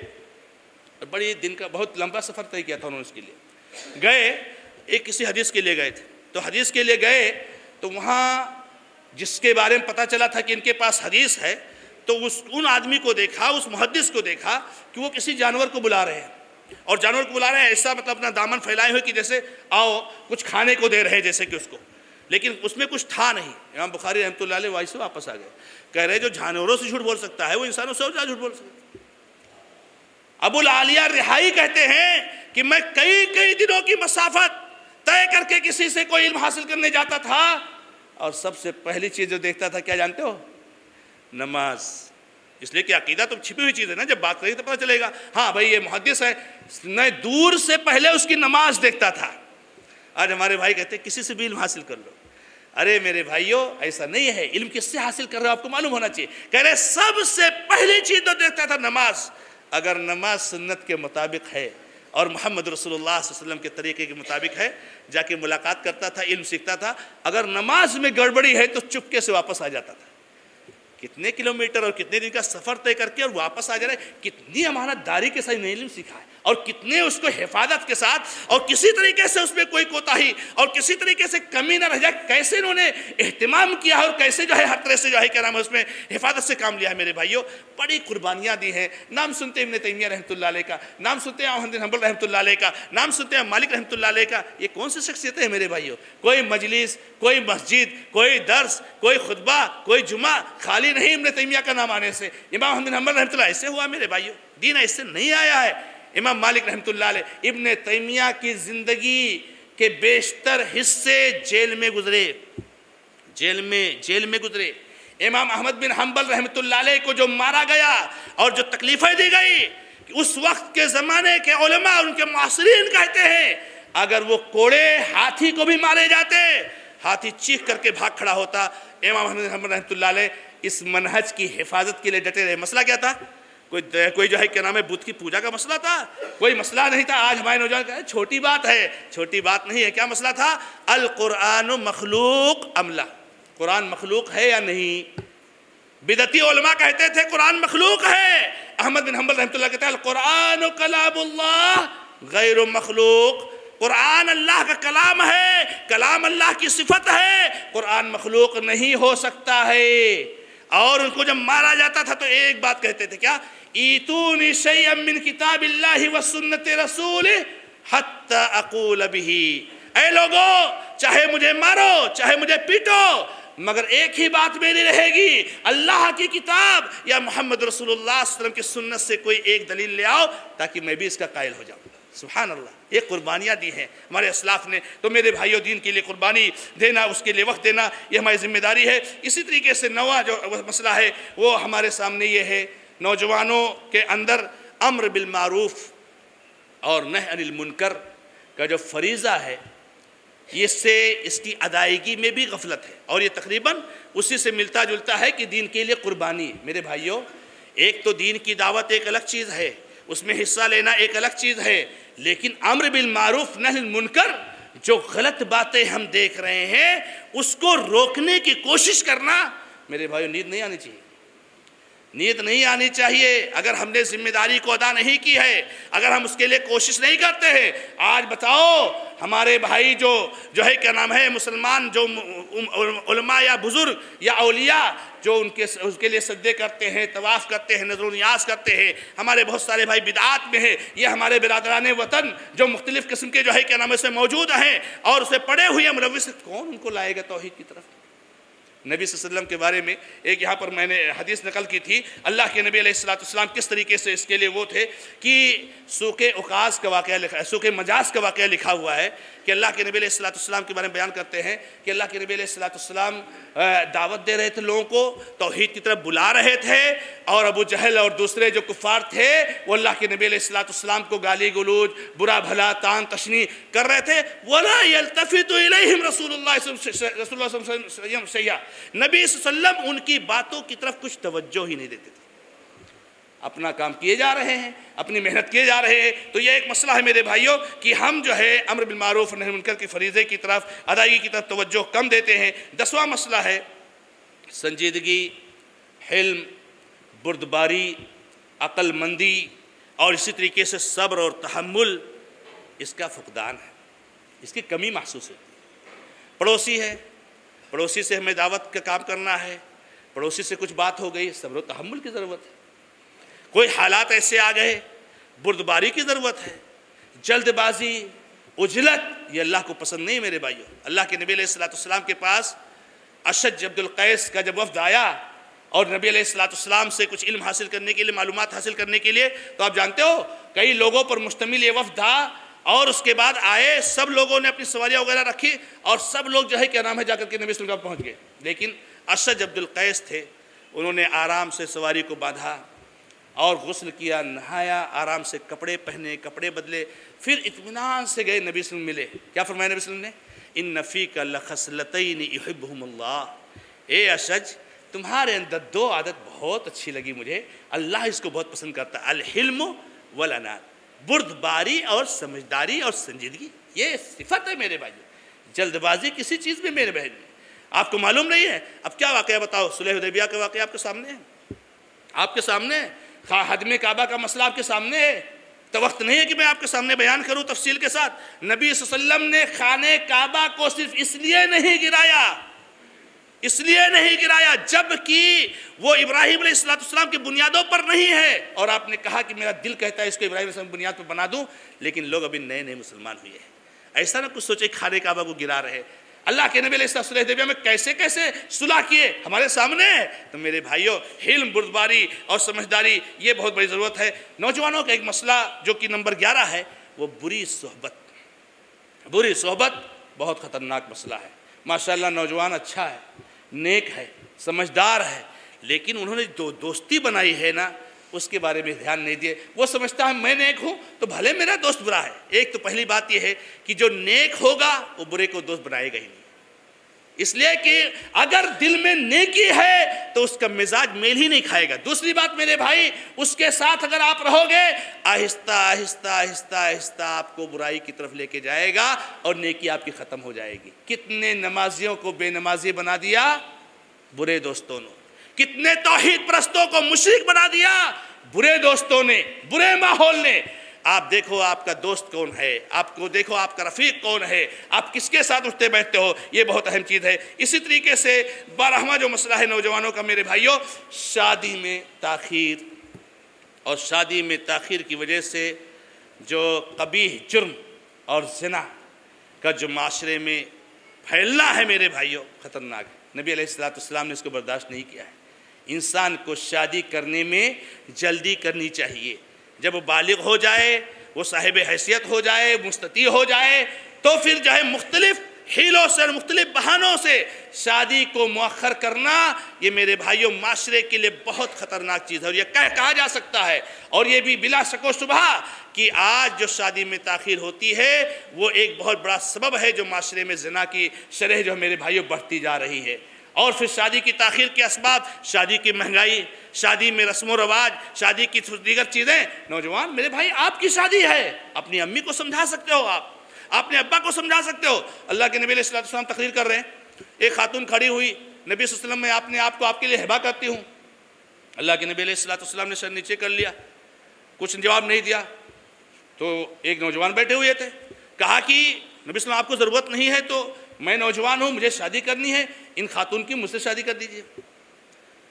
بڑی دن کا بہت لمبا سفر طے کیا تھا انہوں نے، اس کے لیے گئے، ایک کسی حدیث کے لیے گئے تھے، تو حدیث کے لیے گئے تو وہاں جس کے بارے میں پتہ چلا تھا کہ ان کے پاس حدیث ہے، تو ان آدمی کو دیکھا، اس محدث کو دیکھا کہ وہ کسی جانور کو بلا رہے ہیں، اور جانور کو بلا رہے ہیں ایسا مطلب اپنا دامن پھیلائے ہوئے کہ جیسے آؤ کچھ کھانے کو دے رہے ہیں جیسے کہ اس کو، لیکن اس میں کچھ تھا نہیں. امام بخاری رحمۃ اللہ علیہ وہیں سے واپس آ گئے. کہہ رہے جو جانوروں سے جھوٹ بول سکتا ہے وہ انسانوں سے اور زیادہ جھوٹ بول سکتا ہے. ابو العالیہ رہائی کہتے ہیں کہ میں کئی دنوں کی مسافت طے کر کے کسی سے کوئی علم حاصل کرنے جاتا تھا اور سب سے پہلی چیز جو دیکھتا تھا کیا جانتے ہو؟ نماز. اس لیے کہ عقیدہ تو چھپی ہوئی چیز ہے نا, جب بات کریں تو پتہ چلے گا ہاں بھائی یہ محدث ہے. میں دور سے پہلے اس کی نماز دیکھتا تھا. آج ہمارے بھائی کہتے ہیں کسی سے بھی علم حاصل کر لو. ارے میرے بھائیوں ایسا نہیں ہے. علم کس سے حاصل کر رہے ہو آپ کو معلوم ہونا چاہیے. کہہ رہے سب سے پہلی چیز تو دیکھتا تھا نماز. اگر نماز سنت کے مطابق ہے اور محمد رسول اللہ صلی اللہ علیہ وسلم کے طریقے کے مطابق ہے, جا کے ملاقات کرتا تھا, علم سیکھتا تھا. اگر نماز میں گڑبڑی ہے تو چپکے سے واپس آ جاتا تھا. کتنے کلومیٹر اور کتنے دن کا سفر طے کر کے اور واپس آ جا رہا ہے. کتنی امانت داری کے ساتھ علم سیکھا ہے اور کتنے اس کو حفاظت کے ساتھ اور کسی طریقے سے اس میں کوئی کوتاہی اور کسی طریقے سے کمی نہ رہ جائے, کیسے انہوں نے اہتمام کیا ہے اور کیسے جو ہے ہر طرح سے جو ہے کیا نام ہے اس میں حفاظت سے کام لیا ہے. میرے بھائیوں بڑی قربانیاں دی ہیں. نام سنتے ابن تیمیہ رحمۃ اللہ علیہ کا, نام سنتے ہیں احمد بن حنبل رحمۃ اللہ علیہ کا, نام سنتے ہیں مالک رحمۃ اللہ علیہ کا. یہ کون سی شخصیتیں ہیں میرے بھائیوں؟ کوئی مجلس, کوئی مسجد, کوئی درس, کوئی خطبہ, کوئی جمعہ خالی نہیں ابن تیمیہ کا نام آنے سے. امام احمد بن حنبل رحمۃ اللہ ایسے ہوا میرے بھائیوں, دین ایسے نہیں آیا ہے. امام مالک رحمۃ اللہ علیہ ابن تیمیہ کی زندگی کے بیشتر حصے جیل میں گزرے, جیل میں گزرے. امام احمد بن حنبل رحمۃ اللہ علیہ کو جو مارا گیا اور جو تکلیفیں دی گئی, اس وقت کے زمانے کے علماء اور ان کے معاصرین کہتے ہیں اگر وہ کوڑے ہاتھی کو بھی مارے جاتے, ہاتھی چیخ کر کے بھاگ کھڑا ہوتا. امام احمد بن حنبل رحمۃ اللہ علیہ اس منہج کی حفاظت کے لیے ڈٹے رہے. مسئلہ کیا تھا؟ کوئی جو ہے کیا نام ہے بدھ کی پوجا کا مسئلہ تھا؟ کوئی مسئلہ نہیں تھا. آج ہمارے نوجوان کہتے ہیں چھوٹی بات ہے, چھوٹی بات نہیں ہے. کیا مسئلہ تھا؟ القرآن مخلوق ام لا, قرآن مخلوق ہے یا نہیں؟ بدعتی علماء کہتے تھے قرآن مخلوق ہے. احمد بن حنبل رحمۃ اللہ کہتے ہیں القرآن کلام اللہ غیر مخلوق, قرآن اللہ کا کلام ہے, کلام اللہ کی صفت ہے, قرآن مخلوق نہیں ہو سکتا ہے. اور ان کو جب مارا جاتا تھا تو ایک بات کہتے تھے, کیا؟ ایتونی شیئا من کتاب اللہ و سنت رسول حتی اقول بہ. اے لوگو چاہے مجھے مارو چاہے مجھے پیٹو مگر ایک ہی بات میری رہے گی, اللہ کی کتاب یا محمد رسول اللہ صلی اللہ علیہ وسلم کی سنت سے کوئی ایک دلیل لے آؤ تاکہ میں بھی اس کا قائل ہو جاؤں. سبحان اللہ, یہ قربانیاں دی ہیں ہمارے اسلاف نے. تو میرے بھائیوں دین کے لیے قربانی دینا, اس کے لیے وقت دینا, یہ ہماری ذمہ داری ہے. اسی طریقے سے نواں جو مسئلہ ہے وہ ہمارے سامنے یہ ہے, نوجوانوں کے اندر امر بالمعروف اور نہی عن المنکر کا جو فریضہ ہے اس کی ادائیگی میں بھی غفلت ہے, اور یہ تقریباً اسی سے ملتا جلتا ہے کہ دین کے لیے قربانی ہے. میرے بھائیوں ایک تو دین کی دعوت ایک الگ چیز ہے, اس میں حصہ لینا ایک الگ چیز ہے, لیکن امر بالمعروف نہی عن المنکر جو غلط باتیں ہم دیکھ رہے ہیں اس کو روکنے کی کوشش کرنا میرے بھائیوں نیند نہیں آنی چاہیے, نیت نہیں آنی چاہیے. اگر ہم نے ذمہ داری کو ادا نہیں کی ہے, اگر ہم اس کے لیے کوشش نہیں کرتے ہیں, آج بتاؤ ہمارے بھائی جو ہے کیا نام ہے مسلمان جو علماء یا بزرگ یا اولیاء جو اس کے لیے سجدے کرتے ہیں, طواف کرتے ہیں, نظر و نیاز کرتے ہیں, ہمارے بہت سارے بھائی بدعات میں ہیں. یہ ہمارے برادران وطن جو مختلف قسم کے جو ہے کیا نام ہے سے موجود ہیں اور اسے پڑے ہوئے ملوث, کون ان کو لائے گا توحید کی طرف؟ نبی صلی اللہ علیہ وسلم کے بارے میں ایک یہاں پر میں نے حدیث نقل کی تھی. اللہ کے نبی علیہ السلام کس طریقے سے اس کے لیے وہ تھے کہ سوق عکاظ کا واقعہ لکھا ہے, سوق مجاز کا واقعہ لکھا ہوا ہے کہ اللہ کے نبی علیہ السلام کے بارے میں بیان کرتے ہیں کہ اللہ کے نبی علیہ السلام دعوت دے رہے تھے لوگوں کو, توحید کی طرف بلا رہے تھے, اور ابو جہل اور دوسرے جو کفار تھے وہ اللہ کے نبی علیہ السلام کو گالی گلوچ, برا بھلا, تان تشنیع کر رہے تھے. وَلَا يَلْتَفِتُ إِلَيْهِمْ رَسُولُ اللَّهِ صلی اللہ علیہ وسلم, نبی صلی اللہ علیہ وسلم ان کی باتوں کی طرف کچھ توجہ ہی نہیں دیتے تھے. اپنا کام کیے جا رہے ہیں, اپنی محنت کیے جا رہے ہیں. تو یہ ایک مسئلہ ہے میرے بھائیوں کہ ہم جو ہے امر بالمعروف اور نہی عن المنکر کے فریضے کی طرف ادائیگی کی طرف توجہ کم دیتے ہیں. 10واں مسئلہ ہے سنجیدگی, حلم, بردباری, عقل مندی اور اسی طریقے سے صبر اور تحمل, اس کا فقدان ہے, اس کی کمی محسوس ہے. پڑوسی ہے, پڑوسی سے ہمیں دعوت کا کام کرنا ہے, پڑوسی سے کچھ بات ہو گئی, صبر و تحمل کی ضرورت ہے. کوئی حالات ایسے آ گئے, بردباری کی ضرورت ہے. جلد بازی, عجلت، یہ اللہ کو پسند نہیں میرے بھائیو۔ اللہ کے نبی علیہ السلام کے پاس اشج عبد القیس کا جب وفد آیا اور نبی علیہ السلام سے کچھ علم حاصل کرنے کے لیے، معلومات حاصل کرنے کے لیے، تو آپ جانتے ہو کئی لوگوں پر مشتمل یہ وفد تھا، اور اس کے بعد آئے، سب لوگوں نے اپنی سواریاں وغیرہ رکھی اور سب لوگ جو ہے کیا نام ہے جا کر کے نبی صلی اللہ علیہ وسلم پہنچ گئے، لیکن اشج عبد القیس تھے، انہوں نے آرام سے سواری کو باندھا اور غسل کیا، نہایا، آرام سے کپڑے پہنے، کپڑے بدلے، پھر اطمینان سے گئے نبی صلی اللہ علیہ وسلم ملے۔ کیا فرمایا نبی صلی اللہ علیہ وسلم نے؟ ان فیک لخصلتین یحبہم اللہ، اے اشج تمہارے اندر دو عادت بہت اچھی لگی مجھے، اللہ اس کو بہت پسند کرتا ہے، الحلم والانات، بردباری اور سمجھداری اور سنجیدگی، یہ صفت ہے میرے بھائی۔ جلد بازی کسی چیز میں میرے بہن آپ کو معلوم نہیں ہے۔ اب کیا واقعہ بتاؤ، صلح حدیبیہ کا واقعہ آپ کے سامنے ہے، آپ کے سامنے ہے، ہدم کعبہ کا مسئلہ آپ کے سامنے ہے، تو وقت نہیں ہے کہ میں آپ کے سامنے بیان کروں تفصیل کے ساتھ۔ نبی صلی اللہ علیہ وسلم نے خانہ کعبہ کو صرف اس لیے نہیں گرایا جبکہ وہ ابراہیم علیہ السلام کی بنیادوں پر نہیں ہے، اور آپ نے کہا کہ میرا دل کہتا ہے اس کو ابراہیم علیہ السلام کی بنیاد پر بنا دوں، لیکن لوگ ابھی نئے نئے مسلمان ہوئے ہیں، ایسا نہ کچھ سوچے خانہ کعبہ کو گرا رہے۔ اللہ کے نبی علیہ السلام صلح حدیبیہ میں کیسے کیسے صلح کیے ہمارے سامنے ہے۔ تو میرے بھائیوں، حلم، بردباری اور سمجھداری یہ بہت بڑی ضرورت ہے۔ نوجوانوں کا ایک مسئلہ جو کہ نمبر 11 ہے، وہ بری صحبت بہت خطرناک مسئلہ ہے۔ ماشاءاللہ نوجوان اچھا ہے، نیک ہے، سمجھدار ہے، لیکن انہوں نے جو دوستی بنائی ہے نا، اس کے بارے میں دھیان نہیں دیے۔ وہ سمجھتا ہے میں نیک ہوں تو بھلے میرا دوست برا ہے۔ ایک تو پہلی بات یہ ہے کہ جو نیک ہوگا وہ برے کو دوست بنائے گا ہی نہیں، اس لیے کہ اگر دل میں نیکی ہے تو اس کا مزاج میل ہی نہیں کھائے گا۔ دوسری بات میرے بھائی، اس کے ساتھ اگر آپ رہو گے، آہستہ آہستہ آہستہ آہستہ آپ کو برائی کی طرف لے کے جائے گا اور نیکی آپ کی ختم ہو جائے گی۔ کتنے نمازیوں کو بے نمازی بنا دیا برے دوستوں نے، کتنے توحید پرستوں کو مشرک بنا دیا برے دوستوں نے، برے ماحول نے۔ آپ دیکھو آپ کا دوست کون ہے، آپ کو دیکھو آپ کا رفیق کون ہے، آپ کس کے ساتھ اٹھتے بیٹھتے ہو، یہ بہت اہم چیز ہے۔ اسی طریقے سے 12واں جو مسئلہ ہے نوجوانوں کا میرے بھائیوں، شادی میں تاخیر، اور شادی میں تاخیر کی وجہ سے جو قبیح جرم اور زنا کا جو معاشرے میں پھیلنا ہے میرے بھائیوں، خطرناک ہے۔ نبی علیہ السلام نے اس کو برداشت نہیں کیا ہے۔ انسان کو شادی کرنے میں جلدی کرنی چاہیے، جب وہ بالغ ہو جائے، وہ صاحب حیثیت ہو جائے، مستطیع ہو جائے، تو پھر جو ہے مختلف حیلوں سے اور مختلف بہانوں سے شادی کو مؤخر کرنا، یہ میرے بھائیوں معاشرے کے لیے بہت خطرناک چیز ہے، اور یہ کہا جا سکتا ہے، اور یہ بھی بلا شک و شبہ کہ آج جو شادی میں تاخیر ہوتی ہے وہ ایک بہت بڑا سبب ہے جو معاشرے میں زنا کی شرح جو میرے بھائیوں بڑھتی جا رہی ہے۔ اور پھر شادی کی تاخیر کے اسباب، شادی کی مہنگائی، شادی میں رسم و رواج، شادی کی دیگر چیزیں۔ نوجوان میرے بھائی، آپ کی شادی ہے، اپنی امی کو سمجھا سکتے ہو، آپ اپنے ابا کو سمجھا سکتے ہو۔ اللہ کے نبی علیہ السلام تقریر کر رہے ہیں، ایک خاتون کھڑی ہوئی، نبی صلی اللہ علیہ وسلم میں اپنے آپ کو آپ کے لیے ہبہ کرتی ہوں۔ اللہ کے نبی علیہ السلام نے سر نیچے کر لیا، کچھ جواب نہیں دیا۔ تو ایک نوجوان بیٹھے ہوئے تھے، کہا کہ نبی صلی اللہ علیہ وسلم آپ کو ضرورت نہیں ہے تو میں نوجوان ہوں، مجھے شادی کرنی ہے، ان خاتون کی مجھ سے شادی کر دیجئے۔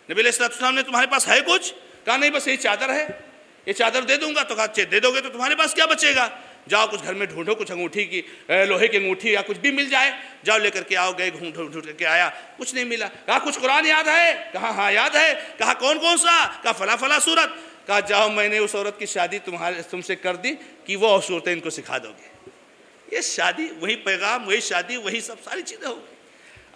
نبی علیہ السلام نے تمہارے پاس ہے کچھ؟ کہا نہیں، بس یہی چادر ہے، یہ چادر دے دوں گا۔ تو کہا اچھا دے دو گے تو تمہارے پاس کیا بچے گا؟ جاؤ کچھ گھر میں ڈھونڈو، کچھ انگوٹھی کی، لوہے کی انگوٹھی یا کچھ بھی مل جائے، جاؤ لے کر کے آؤ۔ گئے، ڈھونڈ کر کے آیا، کچھ نہیں ملا۔ کہا کچھ قرآن یاد ہے؟ کہا ہاں یاد ہے۔ کہا کون کون سا؟ کہا فلاں فلاں سورت۔ کہا جاؤ، میں نے اس عورت کی شادی تم سے کر دی کہ وہ اور صورتیں ان کو سکھا دو گے۔ یہ شادی، وہی پیغام، وہی شادی، وہی سب ساری چیزیں ہو گئی۔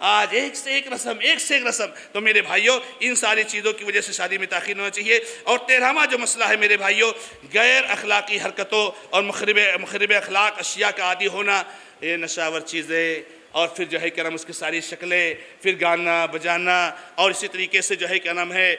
آج ایک سے ایک رسم۔ تو میرے بھائیوں، ان ساری چیزوں کی وجہ سے شادی میں تاخیر ہونا چاہیے۔ اور 13واں جو مسئلہ ہے میرے بھائیوں، غیر اخلاقی حرکتوں اور مخرب اخلاق اشیاء کا عادی ہونا، یہ نشاور چیزیں، اور پھر جو ہے کیا نام اس کی ساری شکلیں، پھر گانا بجانا، اور اسی طریقے سے جو ہے کیا نام ہے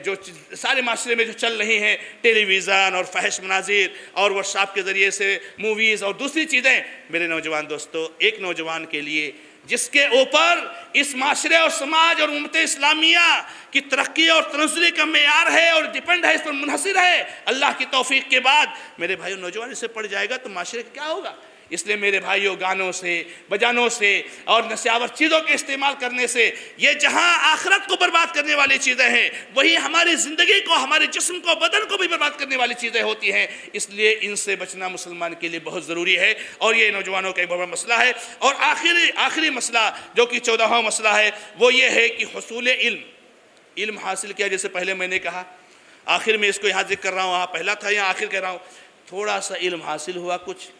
جو سارے معاشرے میں جو چل رہی ہیں، ٹیلی ویژن اور فحش مناظر اور ورکشاپ کے ذریعے سے موویز اور دوسری چیزیں۔ میرے نوجوان دوستو، ایک نوجوان کے لیے جس کے اوپر اس معاشرے اور سماج اور امت اسلامیہ کی ترقی اور تنزلی کا معیار ہے اور ڈیپینڈ ہے، اس پر منحصر ہے، اللہ کی توفیق کے بعد میرے بھائیو، نوجوان اسے پڑ جائے گا تو معاشرے کا کیا ہوگا؟ اس لیے میرے بھائیوں گانوں سے بجانوں سے اور نشیاور چیزوں کے استعمال کرنے سے یہ جہاں آخرت کو برباد کرنے والی چیزیں ہیں وہی ہماری زندگی کو ہمارے جسم کو بدن کو بھی برباد کرنے والی چیزیں ہوتی ہیں. اس لیے ان سے بچنا مسلمان کے لیے بہت ضروری ہے اور یہ نوجوانوں کا ایک بڑا مسئلہ ہے. اور آخری مسئلہ جو کہ 14واں مسئلہ ہے وہ یہ ہے کہ حصول علم حاصل کیا. جیسے پہلے میں نے کہا آخر میں اس کو یہاں ذکر کر رہا ہوں, وہاں پہلا تھا یہاں آخر کہہ رہا ہوں. تھوڑا سا علم حاصل ہوا کچھ,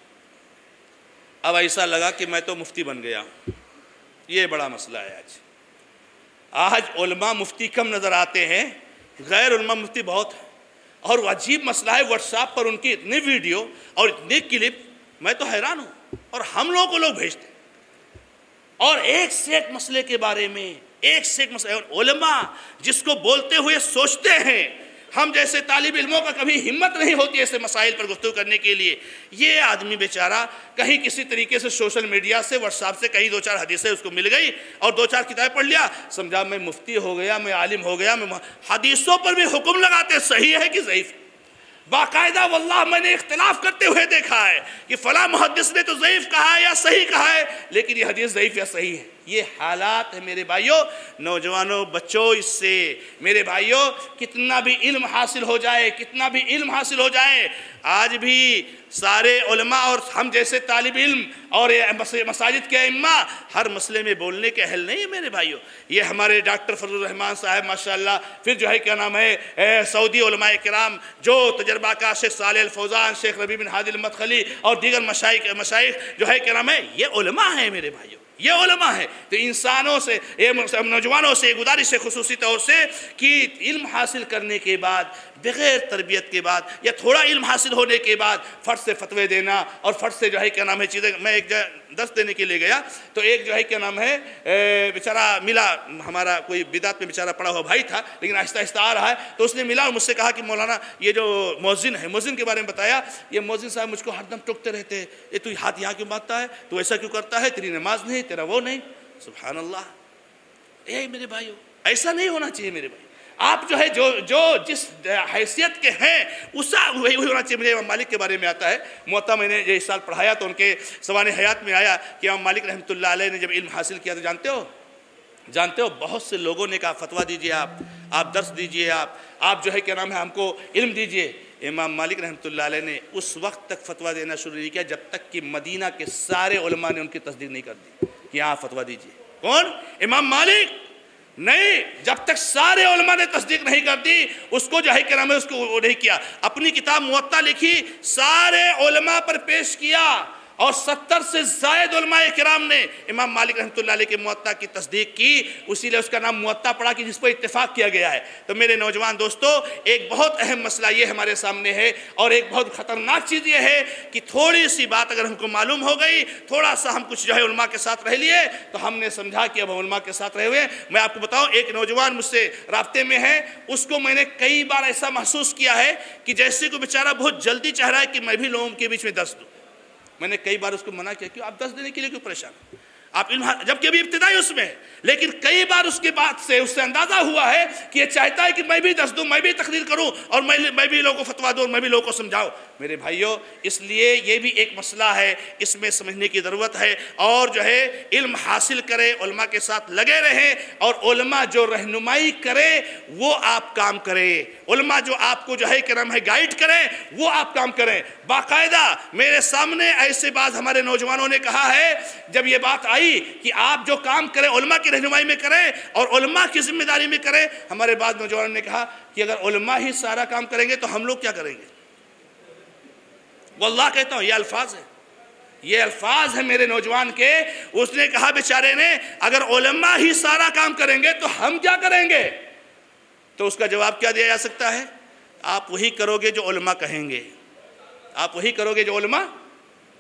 اب ایسا لگا کہ میں تو مفتی بن گیا ہوں. یہ بڑا مسئلہ ہے. آج علماء مفتی کم نظر آتے ہیں, غیر علماء مفتی بہت ہیں. اور وہ عجیب مسئلہ ہے, واٹس ایپ پر ان کی اتنی ویڈیو اور اتنے کلپ, میں تو حیران ہوں. اور ہم لوگوں کو لوگ بھیجتے ہیں اور ایک سے ایک مسئلے کے بارے میں ایک سے ایک مسئلہ. اور علماء جس کو بولتے ہوئے سوچتے ہیں, ہم جیسے طالب علموں کا کبھی ہمت نہیں ہوتی ایسے مسائل پر گفتگو کرنے کے لیے. یہ آدمی بیچارہ کہیں کسی طریقے سے سوشل میڈیا سے واٹس ایپ سے کہیں 2-4 حدیثیں اس کو مل گئی اور 2-4 کتابیں پڑھ لیا, سمجھا میں مفتی ہو گیا, میں عالم ہو گیا. میں حدیثوں پر بھی حکم لگاتے صحیح ہے کہ ضعیف. باقاعدہ واللہ میں نے اختلاف کرتے ہوئے دیکھا ہے کہ فلاں محدث نے تو ضعیف کہا ہے یا صحیح کہا ہے, لیکن یہ حدیث ضعیف یا صحیح ہے. یہ حالات ہیں میرے بھائیوں. نوجوانوں بچوں اس سے میرے بھائیوں کتنا بھی علم حاصل ہو جائے, کتنا بھی علم حاصل ہو جائے, آج بھی سارے علماء اور ہم جیسے طالب علم اور مساجد کے ائمہ ہر مسئلے میں بولنے کے اہل نہیں ہیں میرے بھائیوں. یہ ہمارے ڈاکٹر فضل الرحمان صاحب ماشاءاللہ, پھر جو ہے کیا نام ہے سعودی علماء کرام جو تجربہ کا, شیخ صالح الفوزان, شیخ ربیع بن ہادی المدخلی اور دیگر مشائخ جو ہے کیا نام ہے, یہ علماء ہیں میرے بھائیوں, یہ علماء ہے. تو انسانوں سے نوجوانوں سے گزارش ہے خصوصی طور سے کہ علم حاصل کرنے کے بعد, بغیر تربیت کے بعد یا تھوڑا علم حاصل ہونے کے بعد فرد سے فتوے دینا اور فرد سے جو ہے کیا نام ہے چیزیں. میں ایک درس دینے کے لیے گیا تو ایک جو ہے کیا نام ہے بیچارہ ملا, ہمارا کوئی بدعت میں بیچارہ پڑا ہوا بھائی تھا لیکن آہستہ آہستہ آ رہا ہے. تو اس نے ملا اور مجھ سے کہا کہ مولانا یہ جو مؤذن ہے, مؤذن کے بارے میں بتایا. یہ مؤذن صاحب مجھ کو ہر دم ٹوکتے رہتے ہیں, یہ تو ہاتھ یہاں کیوں باندھتا ہے, تو ایسا کیوں کرتا ہے, تیری نماز نہیں, تیرا وہ نہیں. سبحان اللہ. یہ میرے بھائیو ایسا نہیں ہونا چاہیے میرے بھائی. آپ جو ہے جو جس حیثیت کے ہیں وہی ہونا چاہیے. مجھے امام مالک کے بارے میں آتا ہے, موطا میں نے یہ اس سال پڑھایا تو ان کے سوانح حیات میں آیا کہ امام مالک رحمۃ اللہ علیہ نے جب علم حاصل کیا تو جانتے ہو بہت سے لوگوں نے کہا فتویٰ دیجئے, آپ درس دیجئے, آپ جو ہے کیا نام ہے ہم کو علم دیجئے. امام مالک رحمۃ اللہ علیہ نے اس وقت تک فتویٰ دینا شروع نہیں کیا جب تک کہ مدینہ کے سارے علماء نے ان کی تصدیق نہیں کر دی کہ آپ فتویٰ دیجئے. کون؟ امام مالک نہیں. جب تک سارے علماء نے تصدیق نہیں کر دی اس کو جو ہے کیا نام ہے اس کو نہیں کیا. اپنی کتاب موطا لکھی, سارے علماء پر پیش کیا اور 70 سے زائد علماء کرام نے امام مالک رحمۃ اللہ علیہ کے موطا کی تصدیق کی. اسی لیے اس کا نام موطا پڑا کہ جس پر اتفاق کیا گیا ہے. تو میرے نوجوان دوستو ایک بہت اہم مسئلہ یہ ہمارے سامنے ہے اور ایک بہت خطرناک چیز یہ ہے کہ تھوڑی سی بات اگر ہم کو معلوم ہو گئی, تھوڑا سا ہم کچھ جو ہے علماء کے ساتھ رہ لیے تو ہم نے سمجھا کہ اب ہم علماء کے ساتھ رہے ہوئے. میں آپ کو بتاؤں, ایک نوجوان مجھ سے رابطے میں ہے, اس کو میں نے کئی بار ایسا محسوس کیا ہے کہ جیسے کوئی بیچارہ بہت جلدی چاہ رہا ہے کہ میں بھی لوگوں کے بیچ میں درس دوں. میں نے کئی بار اس کو منع کیا کہ آپ درس دینے کے لیے کیوں پریشان ہیں, آپ علم جبکہ ابھی ابتدائی اس میں ہے. لیکن کئی بار اس کے بعد سے اس سے اندازہ ہوا ہے کہ یہ چاہتا ہے کہ میں بھی درس دوں, میں بھی تقریر کروں اور میں بھی لوگوں کو فتویٰ دوں اور میں بھی لوگوں کو سمجھاؤں. میرے بھائیوں اس لیے یہ بھی ایک مسئلہ ہے, اس میں سمجھنے کی ضرورت ہے. اور جو ہے علم حاصل کرے, علماء کے ساتھ لگے رہیں اور علماء جو رہنمائی کرے وہ آپ کام کریں, علماء جو آپ کو جو ہے کہ نام ہے گائیڈ کریں وہ آپ کام کریں. باقاعدہ میرے سامنے ایسے بعض ہمارے نوجوانوں نے کہا ہے جب یہ بات آئی کہ آپ جو کام کریں علماء کی رہنمائی میں کریں اور علماء کی ذمہ داری میں کریں, ہمارے بعض نوجوانوں نے کہا کہ اگر علماء ہی سارا کام کریں گے تو ہم لوگ کیا کریں گے. واللہ کہتا ہوں یہ الفاظ ہیں میرے نوجوان کے. اس نے کہا بیچارے نے اگر علماء ہی سارا کام کریں گے تو ہم کیا کریں گے. تو اس کا جواب کیا دیا جا سکتا ہے, آپ وہی کرو گے جو علماء کہیں گے, آپ وہی کرو گے جو علماء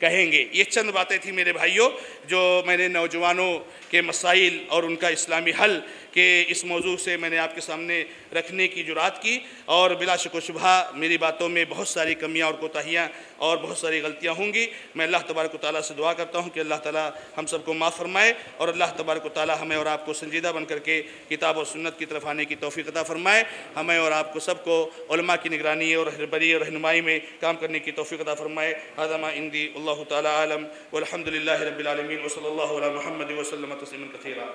کہیں گے. یہ چند باتیں تھیں میرے بھائیوں جو میں نے نوجوانوں کے مسائل اور ان کا اسلامی حل کے اس موضوع سے میں نے آپ کے سامنے رکھنے کی جرات کی. اور بلا شک و شبہ میری باتوں میں بہت ساری کمیاں اور کوتاہیاں اور بہت ساری غلطیاں ہوں گی۔ میں اللہ تبارک و تعالیٰ سے دعا کرتا ہوں کہ اللہ تعالیٰ ہم سب کو معاف فرمائے، اور اللہ تبارک و تعالیٰ ہمیں اور آپ کو سنجیدہ بن کر کے کتاب و سنت کی طرف آنے کی توفیق عطا فرمائے۔ ہمیں اور آپ کو سب کو علماء کی نگرانی اور رہبری اور رہنمائی میں کام کرنے کی توفیق عطا فرمائے۔ ھذا ما عندی، اللہ تعالیٰ عالم، والحمد للہ رب العالمین، وصلی اللہ علی محمد وسلم تسلیما کثیرا۔